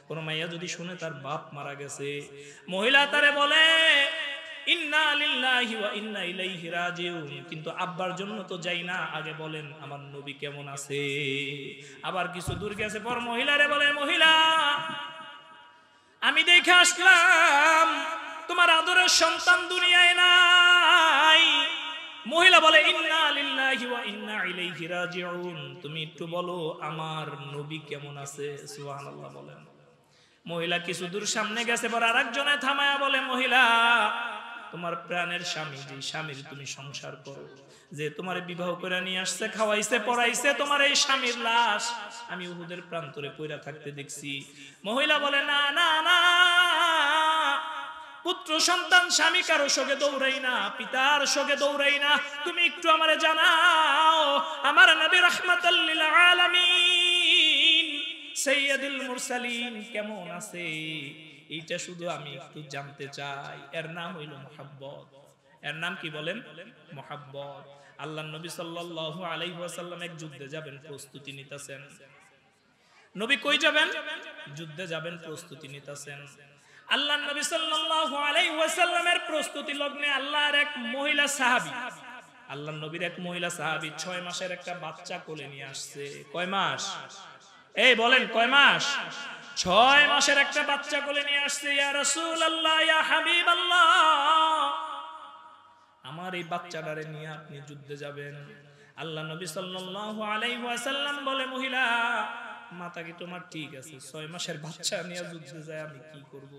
কোন মাইয়া যদি শুনে তার বাপ মারা গেছে, মহিলা তারে বলে ইন্না লিল্লাহি ওয়া ইন্না ইলাইহি রাজিউন, কিন্তু আব্বার জন্য তো যাই না, আগে বলেন আমার নবী কেমন আছে। আবার কিছু দূর গেছে পর মহিলারে বলে, মহিলা আমি দেখে আসলাম তোমার আদরের সন্তান দুনিয়ায় নাই। মহিলা বলে ইন্না লিল্লাহি ওয়া ইন্না ইলাইহি রাজিউন, তুমি একটু বলো আমার নবী কেমন আছে। সুবহানাল্লাহ বলেন। মহিলা কিছু দূর সামনে গেছে পর আরেকজনে থামায়া বলে, মহিলা তোমার প্রাণের স্বামী, যে স্বামীর তুমি সংসার করো, যে তোমার বিবাহ করে নিয়ে আসছে, খাওয়াইছে পড়াইছে, তোমার এই স্বামীর লাশ আমি উহুদের প্রান্তরে পইরা থাকতে দেখছি। মহিলা বলে, না না না, পুত্র সন্তান স্বামী কারো সঙ্গে দৌড়াই না, পিতার সঙ্গে দৌড়াই না, তুমি একটু আমারে জানাও আমার নবী রাহমাতাল লিল আলামিন সাইয়্যিদুল মুরসালিন কেমন আছে, এইটা শুধু আমি একটু জানতে চাই। এর নাম হইল মুহাব্বত। এর নাম কি বলেন? মুহাব্বত। আল্লাহর নবী সাল্লাল্লাহু আলাইহি ওয়াসাল্লাম এক যুদ্ধে যাবেন, প্রস্তুতি নিতেছেন। নবী কই যাবেন? যুদ্ধে যাবেন, প্রস্তুতি নিতেছেন। আল্লাহর নবী সাল্লাল্লাহু আলাইহি ওয়াসাল্লামের প্রস্তুতি লগ্নে আল্লাহর এক মহিলা সাহাবী, আল্লাহর নবীর এক মহিলা সাহাবী 6 মাসের একটা বাচ্চা কোলে নিয়ে আসছে। কয় মাস? এই বলেন কয় মাস? 6 মাসের একটা বাচ্চা কোলে নিয়ে আসছে। ইয়া রাসূলুল্লাহ, ইয়া হাবিবাল্লাহ, আমার এই বাচ্চাটারে নিয়ে আপনি যুদ্ধে যাবেন। আল্লাহ নবী সাল্লাল্লাহু আলাইহি ওয়াসাল্লাম বলে, মহিলা মাতা কি তোমার ঠিক আছে? 6 মাসের বাচ্চা নিয়ে যুদ্ধে যায় আমি কি করব?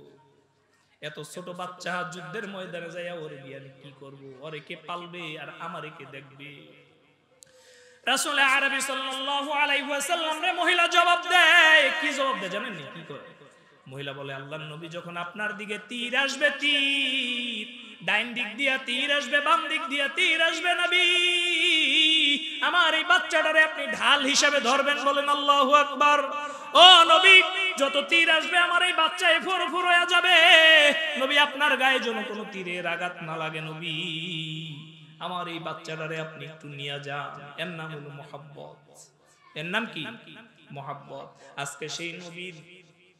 এত ছোট বাচ্চা যুদ্ধের ময়দানে যায়, ওরে দিয়ে আমি কি করব? ওরে কে পালবে আর আমারে কে দেখবে? রাসূল আরবি সাল্লাল্লাহু আলাইহি ওয়াসাল্লাম রে মহিলা জবাব দেয়। কি জবাব দেয় জানেন নি? কি করে? মহিলা বলে আল্লাহর নবী যখন আপনার দিকে তীর আসবে, তীর ডাইন দিক দিয়া তীর আসবে, বাম দিক দিয়া তীর আসবে, নবী আমার এই বাচ্চাটারে আপনি ঢাল হিসাবে ধরবেন। বলেন আল্লাহু আকবার। ও নবী, যত তীর আসবে আমার এই বাচ্চা এফর ফর হয়ে যাবে। নবী আপনার গায়ে যেন কোনো তীরের আঘাত না লাগে। নবী আমার এই বাচ্চাটারে আপনি একটু নিয়ে যান। এর নাম হলো মহব্বত। এর নাম কি? মহব্বত। আজকে সেই নবীর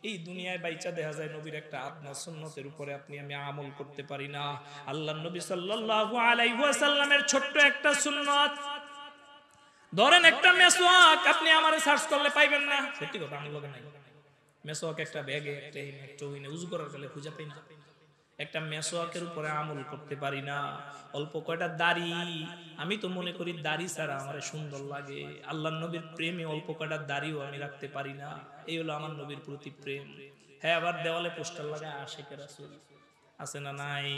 এই দুনিয়ায় বাইচা দেখা যায় নবীর একটা আদনা সুন্নতের উপরে আপনি আমি আমল করতে পারি না। আল্লাহর নবী সাল্লাল্লাহু আলাইহি ওয়াসাল্লামের ছোট্ট একটা সুন্নাত, ধরেন একটা মেসওয়াক, আপনি আমারে সার্চ করলে পাইবেন না। সত্যি কথা, আমি লগে নাই মেসওয়াক, একটা ব্যাগে একটা হইনে উজু করার গেলে খুঁজে পাই না। একটা মেসওয়াকের উপরে আমল করতে পারি না। অল্প কয়টা দাড়ি, আমি তো মনে করি দাড়ি ছাড়া আমার সুন্দর লাগে। আল্লাহর নবীর প্রেমে অল্প কয়টা দাড়িও আমি রাখতে পারি না। এই হলো আমার নবীর প্রতি প্রেম। হ্যাঁ, আবার দেওয়ালে পোস্টার লাগায় আশিকের রাসূল আছে না নাই?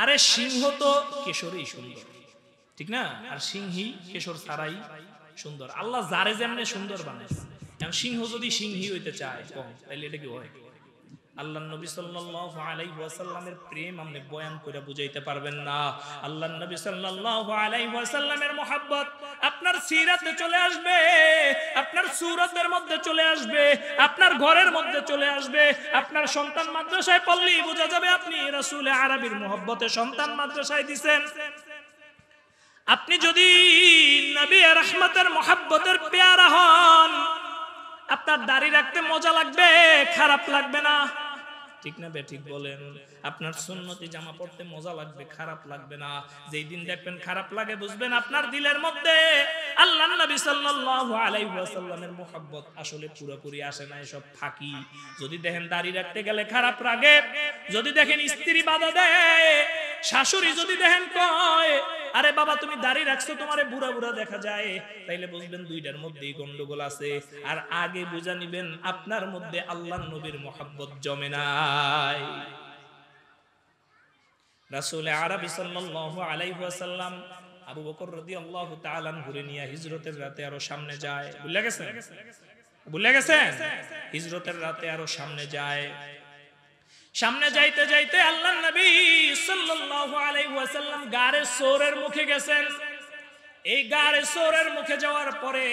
আরে সিংহ তো কেশরেই সুন্দর, ঠিক না? আর সিংহী কেশর ছাড়াই সুন্দর। আল্লাহ যারে যেমনে সুন্দর বানাইছে। সিংহ যদি সিংহী হইতে চায় কম, তাইলে এটা কি হয়? আল্লাহর নবী সাল্লাল্লাহু আলাইহি ওয়াসাল্লামের প্রেম আপনি বয়ান করে বুঝাইতে পারবেন না। আল্লাহর নবী সাল্লাল্লাহু আলাইহি ওয়াসাল্লামের মহব্বত আপনার সিরাতে চলে আসবে, আপনার সূরতের মধ্যে চলে আসবে, আপনার ঘরের মধ্যে চলে আসবে। আপনার সন্তান মাদ্রাসায় পড়লেই বোঝা যাবে আপনি রাসূলে আরবির মহব্বতে সন্তান মাদ্রাসায় দিবেন। আপনি যদি নবী রাহমাতের মহব্বতের পেয়ারা হন, আপনার দাড়ি রাখতে মজা লাগবে, খারাপ লাগবে না, ঠিক না? ঠিক বলেন। আপনার সুন্নতি জামা পড়তে মজা লাগবে, খারাপ লাগবে না। যেই দিন দেখবেন খারাপ লাগে, বুঝবেন আপনার দিলের মধ্যে আল্লাহর নবী সাল্লাল্লাহু আলাইহি ওয়াসাল্লামের মুহাব্বত আসলে পুরোপুরি আসে না, এসব ফাঁকি। যদি দেখেন দাড়ি রাখতে গেলে খারাপ লাগে, যদি দেখেন স্ত্রী বাধা দেয়, শাশুড়ি যদি দেখেন কয় আরে বাবা তুমি দাড়ি রাখছো, তোমারে বুড়া বুড়া দেখা যায়, তাইলে বুঝবেন দুইটার মধ্যেই গন্ডগোল আছে। আর আগে বুঝা নিবেন আপনার মধ্যে আল্লাহর নবীর মুহাব্বত জমে নাই। রাসূল আরবি সাল্লাল্লাহু আলাইহি ওয়াসাল্লাম আবু বকর রাদিয়াল্লাহু তাআলা ঘুরে নিয়ে হিজরতের রাতে আরো সামনে যায়। ভুলে গেছেন? ভুলে গেছেন? হিজরতের রাতে আরো সামনে যায়। সামনে যাইতে যাইতে আল্লাহর নবী সাল্লাল্লাহু আলাইহি ওয়াসাল্লাম গারে সৌরের মুখে গেছেন। এই গারে সৌরের মুখে যাওয়ার পরে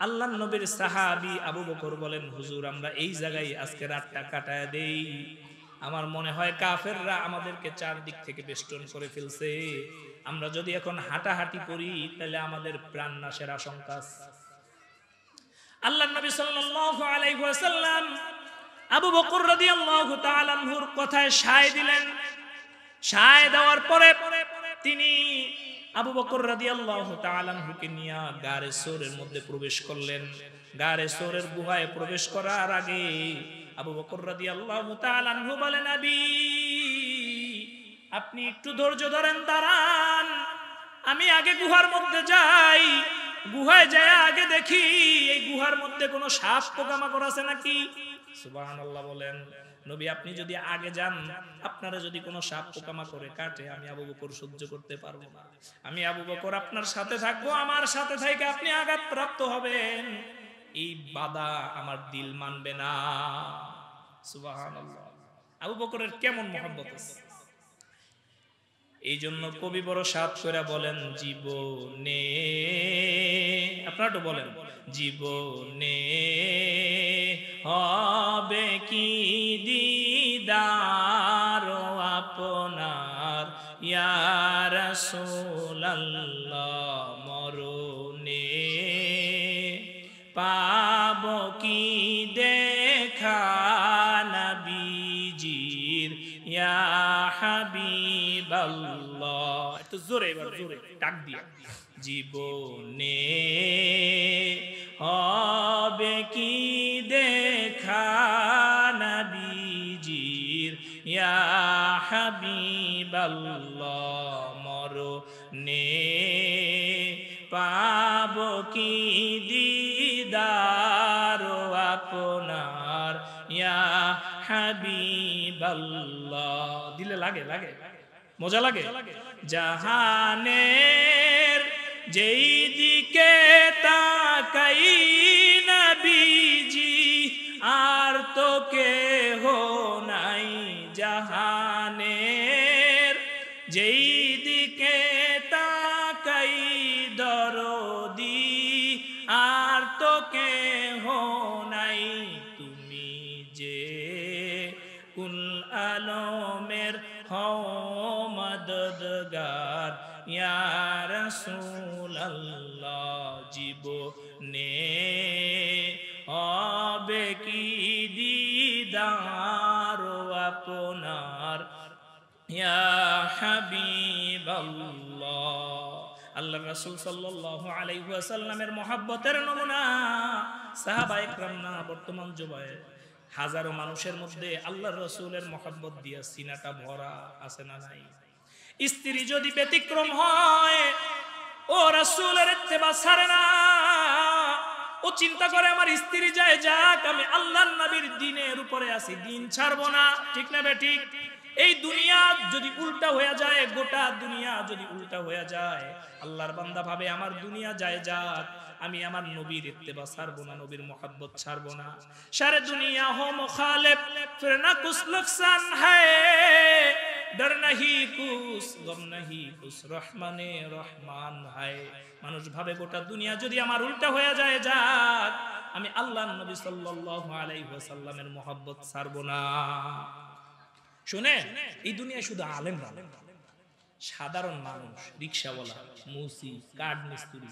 আল্লাহর নবীর সাহাবী আবু বকর বলেন, হুজুর আমরা এই জায়গায় আজকে রাতটা কাটায় দেই। আমার মনে হয় কাফেররা আমাদেরকে চারদিক থেকে বেষ্টন করে ফেলছে। আমরা যদি এখন হাঁটাহাঁটি করি তাহলে আমাদের প্রাণ নাশের আশঙ্কা আছে। আল্লাহর নবী সাল্লাল্লাহু আলাইহি ওয়াসাল্লাম আবু বকর রাদিয়াল্লাহু তাআলা আনহুর কথায় সায় দিলেন। সায় দেওয়ার পরে তিনি আবু বকর রাদিয়াল্লাহু তাআলা আনহুকে নিয়ে গারে সৌরের মধ্যে প্রবেশ করলেন। গারে সৌরের গুহায় প্রবেশ করার আগে আবু বকর রাদিয়াল্লাহু তাআলা আনহু বলেন, নবী আপনি একটু ধৈর্য ধরেন, দাঁড়ান, আমি আগে গুহার মধ্যে যাই। গুহায় যায় আগে দেখি এই গুহার মধ্যে কোনো সাপ পোকামাকড় আছে নাকি। সুবহানাল্লাহ বলেন। নবী আপনি যদি আগে যান, আপনারা যদি কোনো সাপ পোকামাকড়ে কাটে, আমি আবু বকর সহ্য করতে পারবো না। আমি আবু বকর আপনার সাথে থাকবো, আমার সাথে থেকে আপনি আঘাতপ্রাপ্ত হবেন, এই বাধা আমার দিল মানবে না। সুবহানাল্লাহ। আবু বকরের কেমন মহব্বত আছে। এই জন্য কবি বড় সাত করে বলেন, জীবনে, আপনারা তো বলেন, জীবনে হবে কি দিদার আপনার ইয়া রাসূলুল্লাহ, মরণে পাব কি দেখা নবীজির ইয়া হাবিবাল্লাহ। একটু জোরে, এবার জোরে ডাক দিয়া, জীবনে হবে কি দেখা নবীজির ইয়া হাবিবাল্লাহ, মরণে পাব কি দিদার আপনার ইয়া হাবিবাল্লাহ। দিলে লাগে, লাগে, মজা লাগে। জাহানের যেই দিকে তাকাই নবীজি যেই দিকে তাকাই দরদি আর তো কেহ নাই, তুমি যে কুল আলমের হও মদদগার ইয়া রাসূলুল্লাহ। জীবনে হবে কি দিদার আপনার ইয়া হাবিবাল্লাহ। আল্লাহর রাসূল সাল্লাল্লাহু আলাইহি ওয়াসাল্লামের মহব্বতের নমুনা সাহাবায়ে কেরাম না বর্তমান যুগে হাজারো মানুষের মধ্যে আল্লাহর রাসূলের মহব্বত দিয়া সিনাটা ভরা আছে না নাই? স্ত্রী যদি ব্যতিক্রম হয়, ও রাসূলের ইত্তেবা ছাড়ে না, ও চিন্তা করে আমার স্ত্রী যায় যাক, আমি আল্লাহর নবীর দ্বীনের উপরে আছি, দ্বীন ছাড়বো না। ঠিক না বেঠিক? এই দুনিয়া যদি উল্টা হয়ে যায়, গোটা দুনিয়া যদি উল্টা হয়ে যায়, আল্লাহর বান্দা ভাবে আমার দুনিয়া যায় যাক, আমি আমার নবীর ইত্তেবা ছাড়বো না, নবীর মোহাব্বত ছাড়বো না। সারে দুনিয়া হো মুখালিফ ফির না কুছ নুকসান হ্যায়, ডর নাহি কুছ গম নাহি কুছ রহমানে রহমান হায়। মানুষ ভাবে গোটা দুনিয়া যদি আমার উল্টা হয়ে যায় যাক, আমি আল্লাহর নবী সাল্লাল্লাহু আলাইহি ওয়াসাল্লামের মোহাব্বত ছাড়বো না। শুনে, এই দুনিয়ায় শুধু আলেমরা, সাধারণ মানুষ, রিকশাওয়ালা, মুসি, কাঠ মিস্ত্রি,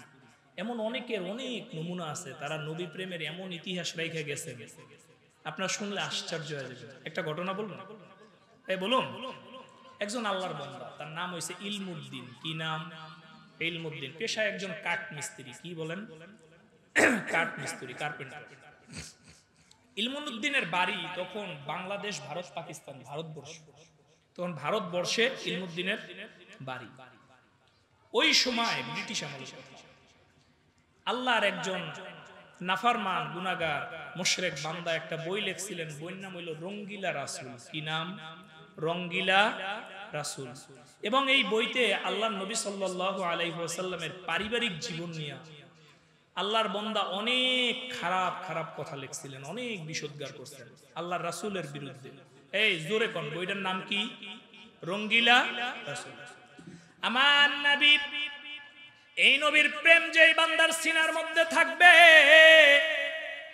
এমন অনেকের অনেক নমুনা আছে। তারা নবী প্রেমের এমন ইতিহাস রেখে গেছে, আপনারা শুনলে আশ্চর্য হয়ে যাবে। একটা ঘটনা বলুন, এই বলুন। একজন আল্লাহর বান্দা, তার নাম হয়েছে ইলমুদ্দিন। কি নাম? ইলমুদ্দিন। পেশায় একজন কাঠ মিস্ত্রি। কি বলেন? কাঠ মিস্ত্রি, কার্পেন্টার। ইলমুদ্দিনের বাড়ি তখন বাংলাদেশ, ভারত, পাকিস্তান, ভারতবর্ষ। তখন ভারতবর্ষে ইলমুদ্দিনের বাড়ি। ওই সময় ব্রিটিশ আমলে আল্লাহর একজন নাফরমান, গুনাহগার, মুশরিক বান্দা একটা বই লিখছিলেন। বইয়ের নাম হইল রঙ্গিলা রাসূল। কি নাম? রঙ্গিলা রাসূল। এবং এই বইতে আল্লাহর নবী সাল্লাল্লাহু আলাইহি ওয়াসাল্লামের পারিবারিক জীবন নিয়ে আল্লাহর বান্দা অনেক খারাপ খারাপ কথা লিখছিলেন, অনেক বিষোদ্গার করছেন আল্লাহর রাসূলের বিরুদ্ধে। এই জোরে কোন বইটার নাম কি? রঙ্গিলা রাসূল। আমার নবী, এই নবীর প্রেম যেই বান্দার সিনার মধ্যে থাকবে,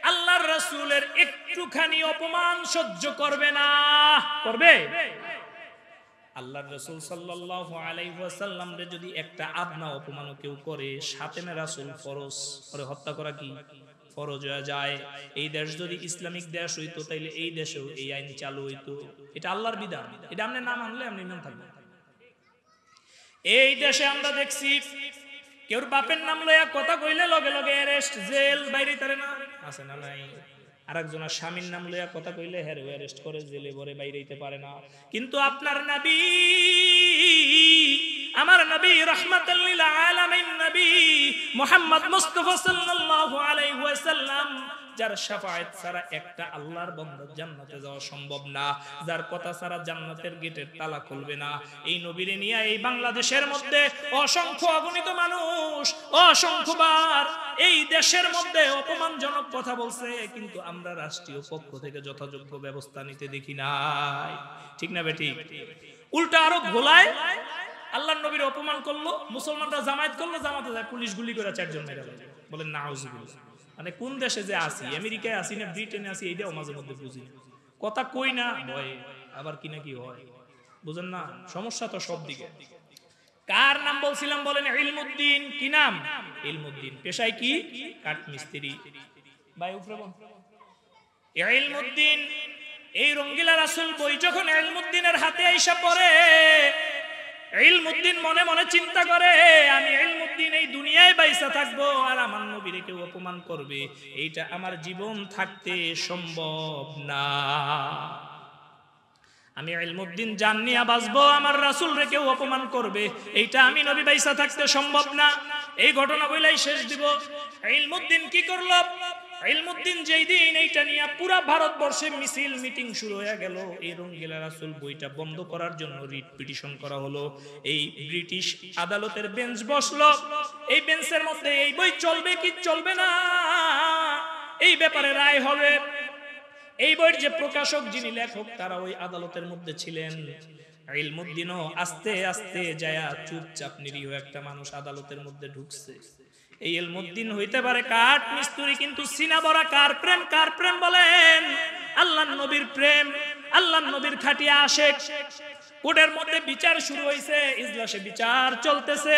আল্লাহর রাসূলের একটুখানি অপমান সহ্য করবে না। করবে? আল্লাহর রাসূল সাল্লাল্লাহু আলাইহি ওয়াসাল্লাম রে যদি একটা আদনা অপমানও কেউ করে, সাতেমে রাসূল ফরজ করে হত্যা করা কি ফরজ হয়ে যায়। এই দেশ যদি ইসলামিক দেশ হইতো, তাইলে এই দেশেও এই আইন চালু হইতো। এটা আল্লাহর বিধান, এটা আপনি না মানলে আপনি ইমান থাকবেন। এই দেশে আমরা দেখছি কেউ বাপের নাম লইয়া কথা কইলে লগে লগে অ্যারেস্ট, জেল, বাইরে তারে না আছে না নাই? আরেকজনের স্বামীর নাম লইয়া কথা কইলে হেরে অ্যারেস্ট করে, জেলে ভরে, বাইরে হইতে পারে না। কিন্তু আপনার নবী, আমার নবী, রাহমাতাল লিল আলামিন নবী মুহাম্মদ মুস্তাফা সাল্লাল্লাহু আলাইহি ওয়াসাল্লাম, যার শাফাআত ছাড়া একটা আল্লাহর বান্দা জান্নাতে যাওয়া সম্ভব না, যার কথা ছাড়া জান্নাতের গেটের তালা খুলবে না, এই নবীরে নিয়ে এই বাংলাদেশের মধ্যে অসংখ্য অগণিত মানুষ অসংখ্যবার এই দেশের মধ্যে অপমানজনক কথা বলছে, কিন্তু আমরা রাষ্ট্রীয় পক্ষ থেকে যথাযোগ্য ব্যবস্থা নিতে দেখি নাই। ঠিক না বেঠিক? উল্টা আরো ভোলায় আল্লাহর নবীর অপমান করলো, মুসলমানরা জামায়াত করলো, জামাতে যায় পুলিশ গুলি করে 4 জন মেরে ফেলে। বলেন নাউজুবিল্লাহ। মানে কোন দেশে যে আসি, আমেরিকায় আসি না ব্রিটেনে আসি, এইটাও মাঝে মধ্যে বুঝি না। কথা কই না ভয়ে, আবার কি না কি হয়, বুঝেন না? সমস্যা তো সব দিকে। কার নাম বলছিলাম বলেন? ইলমুদ্দিন। কি নাম? ইলমুদ্দিন। পেশায় কি? কাঠ মিস্ত্রি। ভাই উপরে বল। ইলমুদ্দিন, এই রঙ্গিলা রাসূল বই যখন ইলমুদ্দিনের হাতে আইসা পড়ে, ইলমুদ্দিন মনে মনে চিন্তা করে, আমি ইলমুদ্দিন এই দুনিয়ায় বাইসা থাকবো আর আমার নবীরে কেউ অপমান করবে, এইটা আমার জীবন থাকতে সম্ভব না। আমি ইলমুদ্দিন জান নিয়া বাঁচবো, আমার রাসূলরে কেউ অপমান করবে, এইটা আমি নবী বাইসা থাকতে সম্ভব না। এই ঘটনা বইলাই শেষ দিব। ইলমুদ্দিন কি করলো? ইলমুদ্দিন যেই দিন এইটা নিয়ে পুরা ভারতবর্ষে মিছিল মিটিং শুরু হয়ে গেল, এই রঙ্গিলা রাসূল বইটা বন্ধ করার জন্য রিট পিটিশন করা হলো। এই ব্রিটিশ আদালতের বেঞ্চ বসলো, এই বেঞ্চের মধ্যে এই বই চলবে কি চলবে না এই ব্যাপারে রায় হবে। এই বইয়ের যে প্রকাশক, যিনি লেখক, তারা ওই আদালতের মধ্যে ছিলেন। ইলমুদ্দিনও আস্তে আস্তে যায়া চুপচাপ নিরীহ একটা মানুষ আদালতের মধ্যে ঢুকছে। এই ইলমুদ্দিন হইতে পারে কাঠ মিস্ত্রি, কিন্তু সিনা বড়া কার প্রেম বলেন? আল্লাহর নবীর প্রেম, আল্লাহর নবীর খাটিয়া আশেক। কোর্টের মধ্যে বিচার শুরু হয়েছে, ইজলাসে বিচার চলতেছে।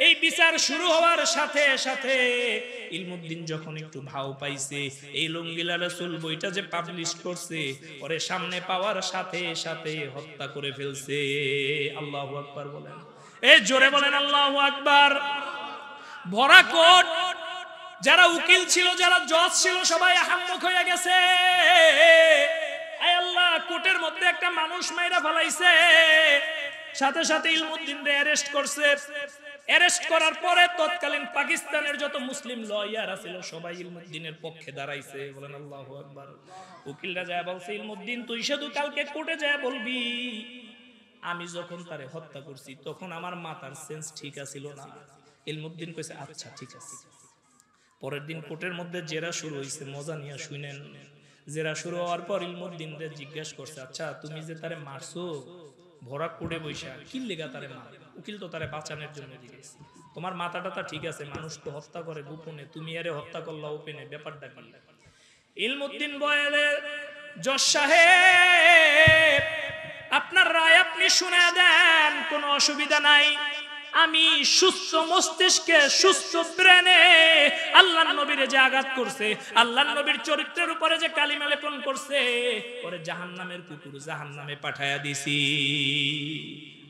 এই বিচার শুরু হওয়ার সাথে সাথে ইলমুদ্দিন যখন একটু ভাও পাইছে, এই লঙ্গিলা রাসূল বইটা যে পাবলিশ করছে, ওরে সামনে পাওয়ার সাথে সাথে হত্যা করে ফেলছে। আল্লাহু আকবার বলেন, এই জোরে বলেন আল্লাহু আকবার। ভরা কোর্ট, যারা উকিল ছিল, যারা জজ ছিল, সবাই আহাম্মক হয়ে গেছে। আয় আল্লাহ, কোর্টের মধ্যে একটা মানুষ মাইরা ফেলাইছে। সাথে সাথে ইলমুদ্দিনকে অ্যারেস্ট করছে। অ্যারেস্ট করার পরে তৎকালীন পাকিস্তানের যত মুসলিম লয়ার ছিল সবাই ইলমুদ্দিনের পক্ষে দাঁড়াইছে। বলেন আল্লাহু আকবার। উকিলরা যায় বলছে, ইলমুদ্দিন তুই শুধু কালকে কোর্টে যায় বলবি আমি যখন তারে হত্যা করছি তখন আমার মাথার সেন্স ঠিক আছিল না। ইলমুদ্দিন কইছে আচ্ছা ঠিক আছে। পরের দিন কোর্টের মধ্যে জেরা শুরু হইছে, মজা নিয়ে শুনেন। জেরা শুরু হওয়ার পর ইলমুদ্দিনকে জিজ্ঞেস করছে, আচ্ছা তুমি যে তারে মারছো ভরা কোর্টে বইসা, কি লেগা তারে মার? উকিল তো তারে বাঁচানোর জন্য জিজ্ঞেস, তোমার মাথাটা ঠিক আছে, মানুষ তো হত্যা করে গোপনে, তুমি আরে হত্যা করলা ওপেনে, ব্যাপারটা কি? ইলমুদ্দিন বলে, জজ সাহেব আপনার রায় আপনি শুনে দেন, কোনো অসুবিধা নাই। আমি সুস্থ মস্তিষ্কে, সুস্থ ব্রেনে আল্লাহর নবীরে যে আঘাত করছে, আল্লাহর নবীর চরিত্রের উপরে যে কালিমা লেপন করছে, ওরে জাহান্নামের কুকুর জাহান্নামে পাঠায়া দিছি।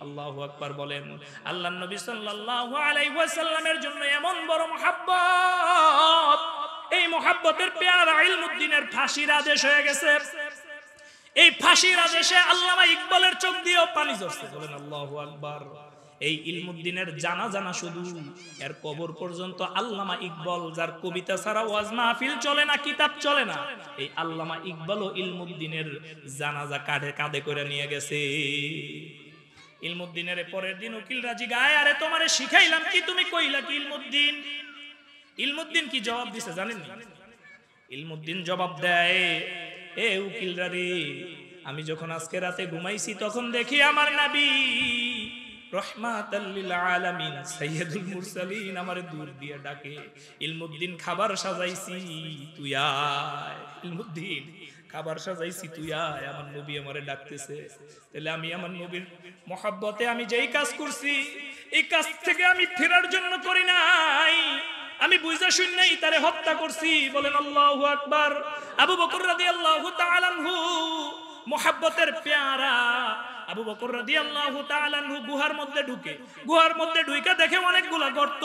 আল্লাহু আকবার বলেন। আল্লাহর নবী সাল্লাল্লাহু আলাইহি ওয়াসাল্লামের জন্য এমন বড় মহব্বত, এই মহব্বতের পেয়ারা ইলমুদ্দিনের ফাঁসির আদেশ হয়ে গেছে। এই ফাঁসির আদেশে আল্লামা ইকবালের চোখ দিয়েও পানি ঝরছে। বলেন আল্লাহু আকবার। এই ইলমুদ্দিনের জানাজা না শুধু, এর কবর পর্যন্ত আল্লামা ইকবাল, যার কবিতা ছাড়া ওয়াজ মাহফিল চলে না, কিতাব চলে না, এই আল্লামা ইকবালও ইলমুদ্দিনের জানাজা কাঁধে করে নিয়ে গেছে। ইলমুদ্দিনের পরের দিন উকিলরা জিগায়, আরে তোমারে শিখাইলাম কি, তুমি কইলা কি ইলমুদ্দিন? ইলমুদ্দিন কি জবাব দিছে জানেন? ইলমুদ্দিন জবাব দেয়, এ উকিলরা রে, আমি যখন আজকে রাতে ঘুমাইছি তখন দেখি আমার নবী রহমাতাল লিল আলামিন সাইয়্যিদুল মুরসালিন আমারে দূর দিয়ে ডাকে, ইলমুদ্দিন খাবার সাজাইছি তুই আয়। ইলমুদ্দিন খাবার সাজাইছি তুই আয়, আমার নবী আমারে ডাকতেছে। তাহলে আমি আমার নবীর মহব্বতে আমি যেই কাজ করছি, এই কাজ থেকে আমি ফেরার জন্য করি নাই, আমি বুঝা শুননাই তারে হত্যা করছি। বলেন আল্লাহু আকবার। আবু বকর রাদিয়াল্লাহু তাআলা আনহু, মহব্বতের পেয়ারা আবু বকর রাদিয়াল্লাহু তাআলা আনহু গুহার মধ্যে ঢুকে, গুহার মধ্যে ঢুকে দেখে অনেকগুলা গর্ত।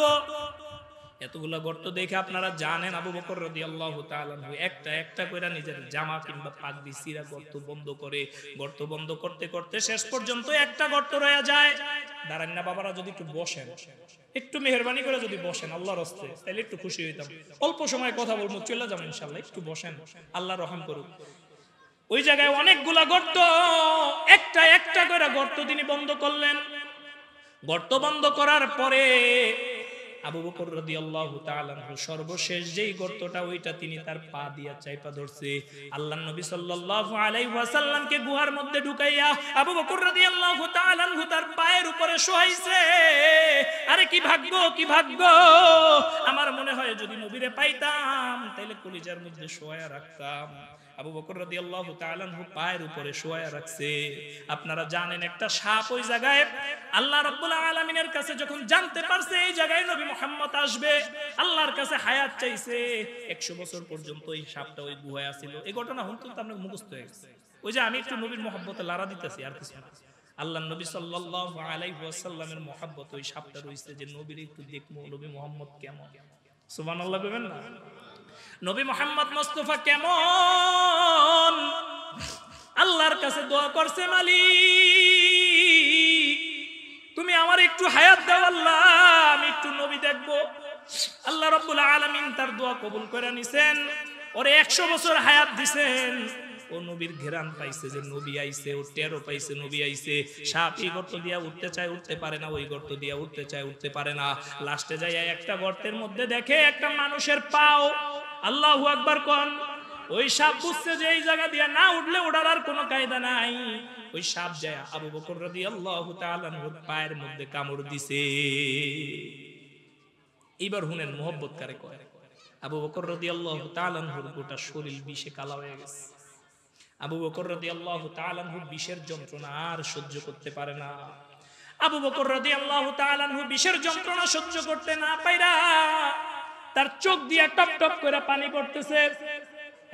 এতগুলা গর্ত দেখে আপনারা জানেন আবু বকর রাদিয়াল্লাহু তাআলা আনহু একটা একটা করে নিজের জামা কিংবা পাগড়ি চিরা গর্ত বন্ধ করে, গর্ত বন্ধ করতে করতে শেষ পর্যন্ত একটা গর্ত রয়ে যায়। দাঁড়ান না বাবারা, যদি একটু বসেন, একটু মেহেরবানি করে যদি বসেন আল্লাহর হস্তে, তাহলে একটু খুশি হইতাম। অল্প সময় কথা বলবো, চলে যাবো ইনশাআল্লাহ। একটু বসেন, আল্লাহ রহম করুক। ওই জায়গায় অনেকগুলা গর্ত, একটা একটা করে গর্ত তিনি বন্ধ করলেন। গর্ত বন্ধ করার পরে আবু বকর রাদিয়াল্লাহু তাআলা আনহু সর্বশেষ যেই গর্তটা, ওইটা তিনি তার পা দিয়া চাইপা ধরছে। আল্লাহর নবী সাল্লাল্লাহু আলাইহি ওয়াসাল্লামকে গুহার মধ্যে ঢুকাইয়া আবু বকর রাদিয়াল্লাহু তাআলা আনহু তার পায়ের উপরে শোয়াইছে। আরে কি ভাগ্য, কি ভাগ্য! আমার মনে হয় যদি নবীরে পাইতাম তাহলে কলিজার মধ্যে শোয়া রাখতাম। আবু বকর রাদিয়াল্লাহু তাআলা আনহু পায়ের উপরে শোয়া রাখছে। আপনারা জানেন একটা সাপ ওই জায়গায়, আল্লাহ রাব্বুল আলামিনের কাছে যখন জানতে পারছে এই জায়গায় নবী মুহাম্মদ আসবে, আল্লাহর কাছে হায়াত চাইছে। 100 বছর পর্যন্ত এই সাপটা ওই গুহায় ছিল। এই ঘটনা হুন তো আপনার মুখস্থ হয়ে গেছে। ওই যে আমি একটু নবীর মহব্বতে লাড়া দিতেছি, আর কিছু না। আল্লাহর নবী সাল্লাল্লাহু আলাইহি ওয়াসাল্লামের মহব্বত ওই সাপটা রইছে যে নবীর একটু দেখবো, নবী মুহাম্মদ কেমন। সুবহানাল্লাহ বলবেন না? নবী মুহাম্মদ মুস্তাফা কেমন? আল্লাহর কাছে দোয়া করছে, মালিক তুমি আমার একটু হায়াত দাও আল্লাহ, আমি একটু নবী দেখবো। আল্লাহ রাব্বুল আলামিন তার দোয়া কবুল করে নিছেন, ওরে 100 বছর হায়াত দিছেন। ও নবীর ঘেরান পাইছে যে নবী আইছে, ও টেরও পাইছে নবী আইছে। সাপ এই গর্ত দিয়া উঠতে চায়, উঠতে পারে না, ওই গর্ত দিয়া উঠতে চায়, উঠতে পারে না। লাস্টে যায় একটা গর্তের মধ্যে দেখে একটা মানুষের পাও। আল্লাহু আকবার কোন। ওই সাপ বুঝছে যে এই জায়গা দিয়া না উঠলে ওঠার আর কোনো কায়দা নাই। ওই সাপ যায় আবু বকর রাদিয়াল্লাহু তাআলা আনহুর পায়ের মধ্যে কামড় দিছে। এবার শুনেন মোহব্বত কারে কয়। আবু বকর রাদিয়াল্লাহু তাআলা আনহুর গোটা শরীর বিষে কালো হয়ে গেছে। আবু বকর রাদিয়াল্লাহু তাআলা আনহু বিষের যন্ত্রণা আর সহ্য করতে পারে না। আবু বকর রাদিয়াল্লাহু তাআলা আনহু বিষের যন্ত্রণা সহ্য করতে না পাইরা তার চোখ দিয়ে টপ টপ করে পানি পড়তেছে।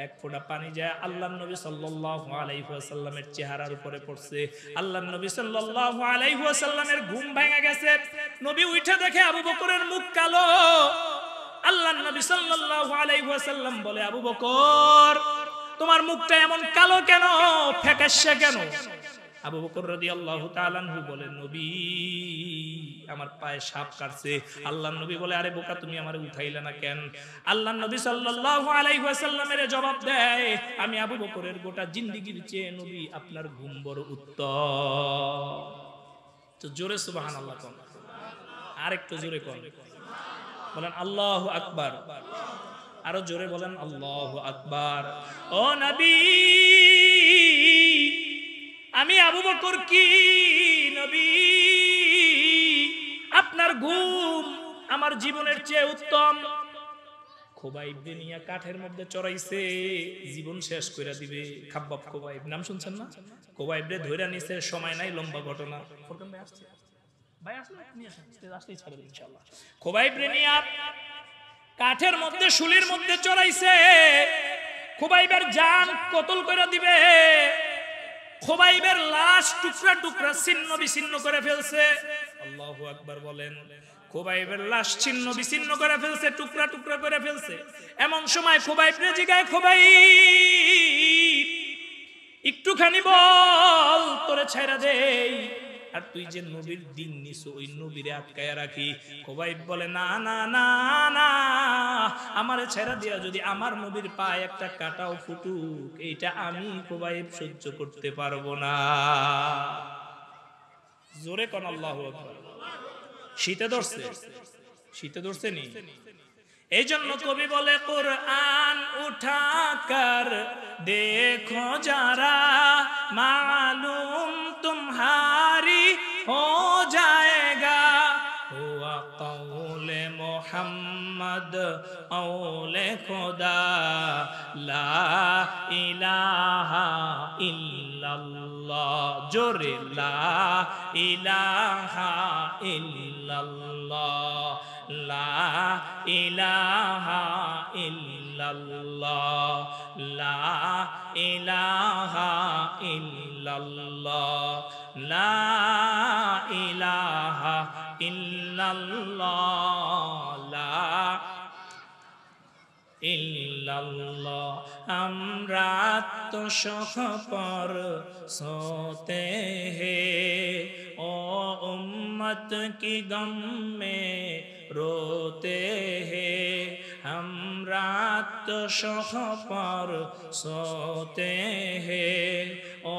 এক ফোঁটা পানি যায় আল্লাহর নবী সাল্লাল্লাহু আলাইহি ওয়াসাল্লামের চেহারার উপরে পড়ছে। আল্লাহর নবী সাল্লাল্লাহু আলাইহি ওয়াসাল্লামের ঘুম ভেঙে গেছে। নবী উঠে দেখে আবু বকরের মুখ কালো। আল্লাহর নবী সাল্লাল্লাহু আলাইহি ওয়াসাল্লাম বলে, আবু বকর তোমার মুখটা এমন কালো কেন, ফ্যাকাশে কেন? আবু বকর রাদিয়াল্লাহু তাআলা আনহু বলে, নবী আমার পায়ে সাপ কাটছে। আল্লাহর নবী বলে, আরে বোকা তুমি আমারে উঠাইলে না কেন? আল্লাহর নবী সাল্লাল্লাহু আলাইহি ওয়াসাল্লামের জবাব দেয়, আমি আবু বকরের গোটা জিন্দেগীর চেয়ে নবী আপনার ঘুম বড় উত্তম। তো জোরে সুবহানাল্লাহ কোন, আরেকটু জোরে কোন, বলেন আল্লাহু আকবার, আরো জোরে বলেন আল্লাহু আকবার। ও নবী আমি আবু বকর কি নবী আপনার ঘুম আমার জীবনের চেয়ে উত্তম। খোবাইব নিয়ে কাঠের মধ্যে চড়াইছে, জীবন শেষ করে দিবে। খাব্বাব খোবাইব নাম শুনছেন না? খোবাইব রে ধইরা নিছে, সময় নাই, লম্বা ঘটনা। ফোরকান ভাই আসছে, ভাই আসলে নিয়ে আসেন, স্টেজ আসলেই ছাড়বে ইনশাআল্লাহ। খোবাইব রে নিয়ে কাঠের মধ্যে শুলির মধ্যে চড়াইছে, খোবাইবের জান কতল করে দিবে। খোবাইবের লাশ টুকরা টুকরা ছিন্ন বিচ্ছিন্ন করে ফেলছে। আল্লাহু আকবার বলেন। খোবাইবের লাশ ছিন্ন বিচ্ছিন্ন করে ফেলছে, টুকরা টুকরা করে ফেলছে। এমন সময় খোবাইব রে জিগায়, খোবাইব একটুখানি বল তোরে ছাইরা দেই, আর তুই যে নবীর দিন নিছো ওই নবীরে আটকায়া রাখি। খোবাইব বলে, না না না না, আমারে ছেড়া দিয়া যদি আমার নবীর পায়ে একটা কাটাও ফুটুক, এইটা আমি খোবাইব সহ্য করতে পারবো না। জোরে কোন আল্লাহু আকবার। শীতে ধরছে, শীতে ধরছে নি? এই জন্য কবি বলে, কুরআন উঠাকর দেখো যারা মালুম तुम्हारी हो जाएगा, हुआ कौले मोहम्मद औले खुदा ला इलाहा इल्लल्लाह। जोरे ला इलाहा इल्लल्लाह, ला इलाहा इल्लल्लाह, ला इलाहा इल्लल्लाह, ला इलाहा इल्लल्लाह, ला इल्लल्लाह। हम रात तो शौक पर सोते हैं, ओ उम्मत की गम में रोते हैं। हम रात तो शौक पर सोते हैं, ओ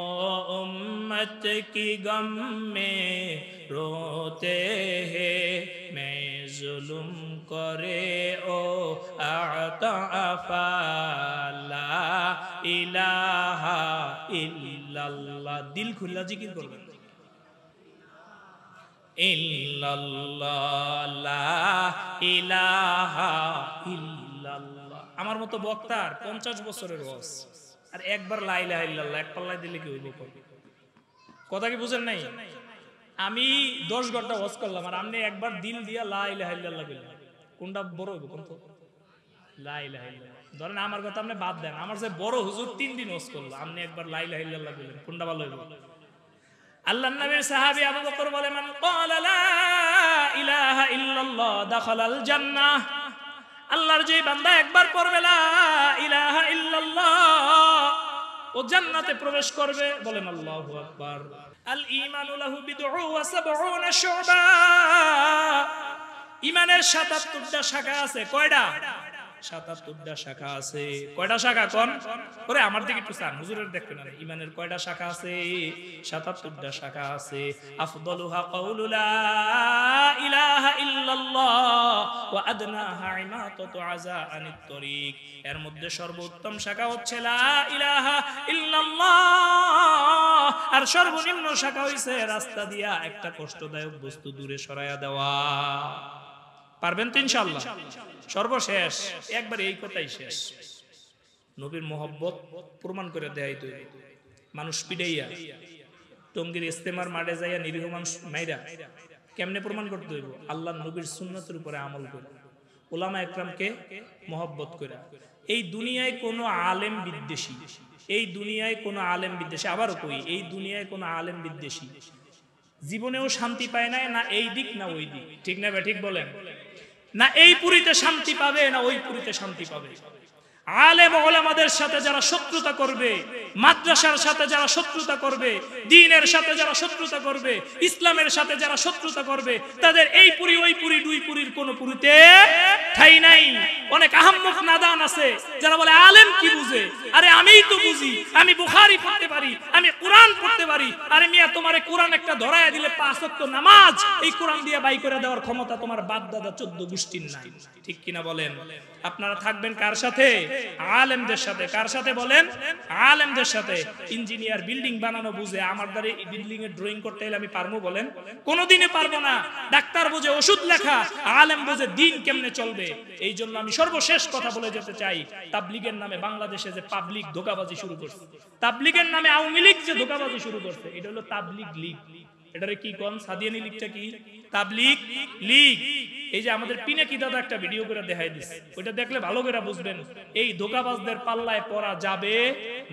उम्मत की गम में रोते हैं। मैं जुल्म करे ओ आताफा, ला इलाहा इल्लल्लाह। दिल खुला जिकिर করবেন, ইল্লাল্লাহ, লা ইলাহা ইল্লাল্লাহ। আমার মতো বক্তার 50 বছরের ওয়াজ, আর একবার লা ইলাহা ইল্লাল্লাহ এক পাল্লায় দিলে কি হইব? কথা কি বুঝেন নাই? আমি 10 ঘন্টা ওয়াজ করলাম, আর আপনি একবার দিল দিয়া লা ইলাহা ইল্লাল্লাহ বললেন, কোনটা বড় হইব? কোন তো লা ইলাহা ইল্লাল্লাহ। ধরেন আমার কথা আপনি বাদ দেন, আমার যে বড় হুজুর 3 দিন ওয়াজ করলো, আপনি একবার লা ইলাহা ইল্লাল্লাহ বললেন, কোনটা ভালো হইব? আল্লাহর নবীর সাহাবী আবু বকর বলে, মান ক্বালা লা ইলাহা ইল্লাল্লাহ দাখালাল জান্নাহ। আল্লাহর যে বান্দা একবার পড়বে লা ইলাহা ইল্লাল্লাহ, ও জান্নাতে প্রবেশ করবে। বলেন আল্লাহু আকবার। আল ঈমানু লাহু বিদউ ওয়া সাবউনা শুবা। ঈমানের 77টা শাখা আছে। কয়টা? 77টা শাখা আছে। কয়টা শাখা কোন? ওরে আমার দিকে একটু চান, হুজুরের দেখবেন না। ইমানের কয়টা শাখা আছে? 77টা শাখা আছে। আফদালুহা কাউলু লা ইলাহা ইল্লাল্লাহ ওয়া আদনাহা ইমাতাতু আযা আনিত তরিক। এর মধ্যে সর্বোত্তম শাখা হচ্ছে লা ইলাহা ইল্লাল্লাহ, আর সর্বনিম্ন শাখা হইছে রাস্তা দিয়া একটা কষ্টদায়ক বস্তু দূরে সরায়া দেওয়া। পারবেন তো ইনশাআল্লাহ? সর্বশেষ একবার এই কথাই শেষ, নবীর মোহব্বত প্রমাণ করে দেয়। তো মানুষ পিড়াইয়া টঙ্গীর ইস্তেমার মাঠে যাইয়া নিরীহ মানুষ মাইরা কেমনে প্রমাণ করতে হইব? আল্লাহ নবীর সুন্নতের উপরে আমল করে, উলামা একরামকে মোহব্বত করে। এই দুনিয়ায় কোনো আলেম বিদ্বেষী, এই দুনিয়ায় কোনো আলেম বিদ্বেষী, আবারও কই, এই দুনিয়ায় কোনো আলেম বিদ্বেষী জীবনেও শান্তি পায় না, না এই দিক না ওই দিক, ঠিক না? ঠিক বলেন না? এই পুরীতে শান্তি পাবে না ওই পুরীতে শান্তি পাবে। আলেম ওলামাদের সাথে যারা শত্রুতা করবে, মাদ্রাসার সাথে যারা শত্রুতা করবে, দ্বীনের সাথে যারা শত্রুতা করবে, ইসলামের সাথে যারা শত্রুতা করবে, তাদের এই পুরী ওই পুরী দুই পুরীর কোন পুরীতে ঠাই নাই। অনেক আহাম্মক নাদান আছে যারা বলে আলেম কি বুঝে? আরে আমিই তো বুঝি, আমি বুখারী পড়তে পারি, আমি কোরআন পড়তে পারি। আরে মিয়া, তোমারে কোরআন একটা ধরায়া দিলে 5 ওয়াক্ত নামাজ এই কোরআন দিয়ে বাই করে দেওয়ার ক্ষমতা তোমার বাপ দাদা 14 গোষ্ঠীর নাই, ঠিক কিনা বলেন? আপনারা থাকবেন কার সাথে? আলেমদের সাথে। কার সাথে বলেন? আলেমদের সাথে। ইঞ্জিনিয়ার বিল্ডিং বানানো বুঝে, আমার দ্বারা বিল্ডিং এর ড্রয়িং করতে হলে আমি পারবো বলেন? কোনোদিনই পারবো না। ডাক্তার বুঝে ওষুধ লেখা, আলেম বুঝে দিন কেমনে চলবে। এই জন্য আমি সর্বশেষ কথা বলে যেতে চাই, তাবলীগের নামে বাংলাদেশে যে পাবলিক ধোঁকাবাজি শুরু করছে, তাবলীগের নামে আওয়ামী লীগ যে ধোঁকাবাজি শুরু করছে, এটা হলো তাবলীগ লীগ। এটারে কি কোন? সাদিয়ানি লীগটা কি? তাবলীগ লীগ। এই যে আমাদের পিনাকি দাদা একটা ভিডিও করে দেখাই দিচ্ছে, ওইটা দেখলে ভালো করে বুঝবেন এই ধোঁকাবাজদের পাল্লায় পড়া যাবে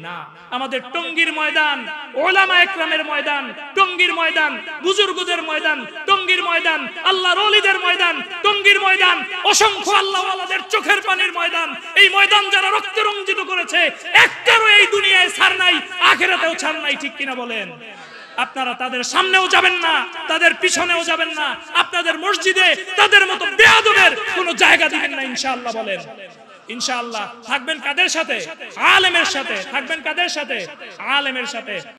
না। আমাদের টঙ্গীর ময়দান, ওলামা একরামের ময়দান, টঙ্গীর ময়দান, বুজুর্গদের ময়দান, টঙ্গীর ময়দান, আল্লাহর ওলিদের ময়দান, টঙ্গীর ময়দান, অসংখ্য আল্লাহওয়ালাদের চোখের পানির ময়দান। এই ময়দান যারা রক্তে রঞ্জিত করেছে, একটারও এই দুনিয়ায় ছাড় নাই, আখিরাতেও ছাড় নাই, ঠিক কিনা বলেন? আপনারা তাদের সামনেও যাবেন না, তাদের পিছনেও যাবেন না, আপনাদের মসজিদে তাদের মতো বেয়াদবের কোনো জায়গা দিবেন না, ইনশাআল্লাহ বলেন। ইনশাআল্লাহ থাকবেন কাদের সাথে? আলেমের সাথে। থাকবেন কাদের সাথে? আলেমের সাথে।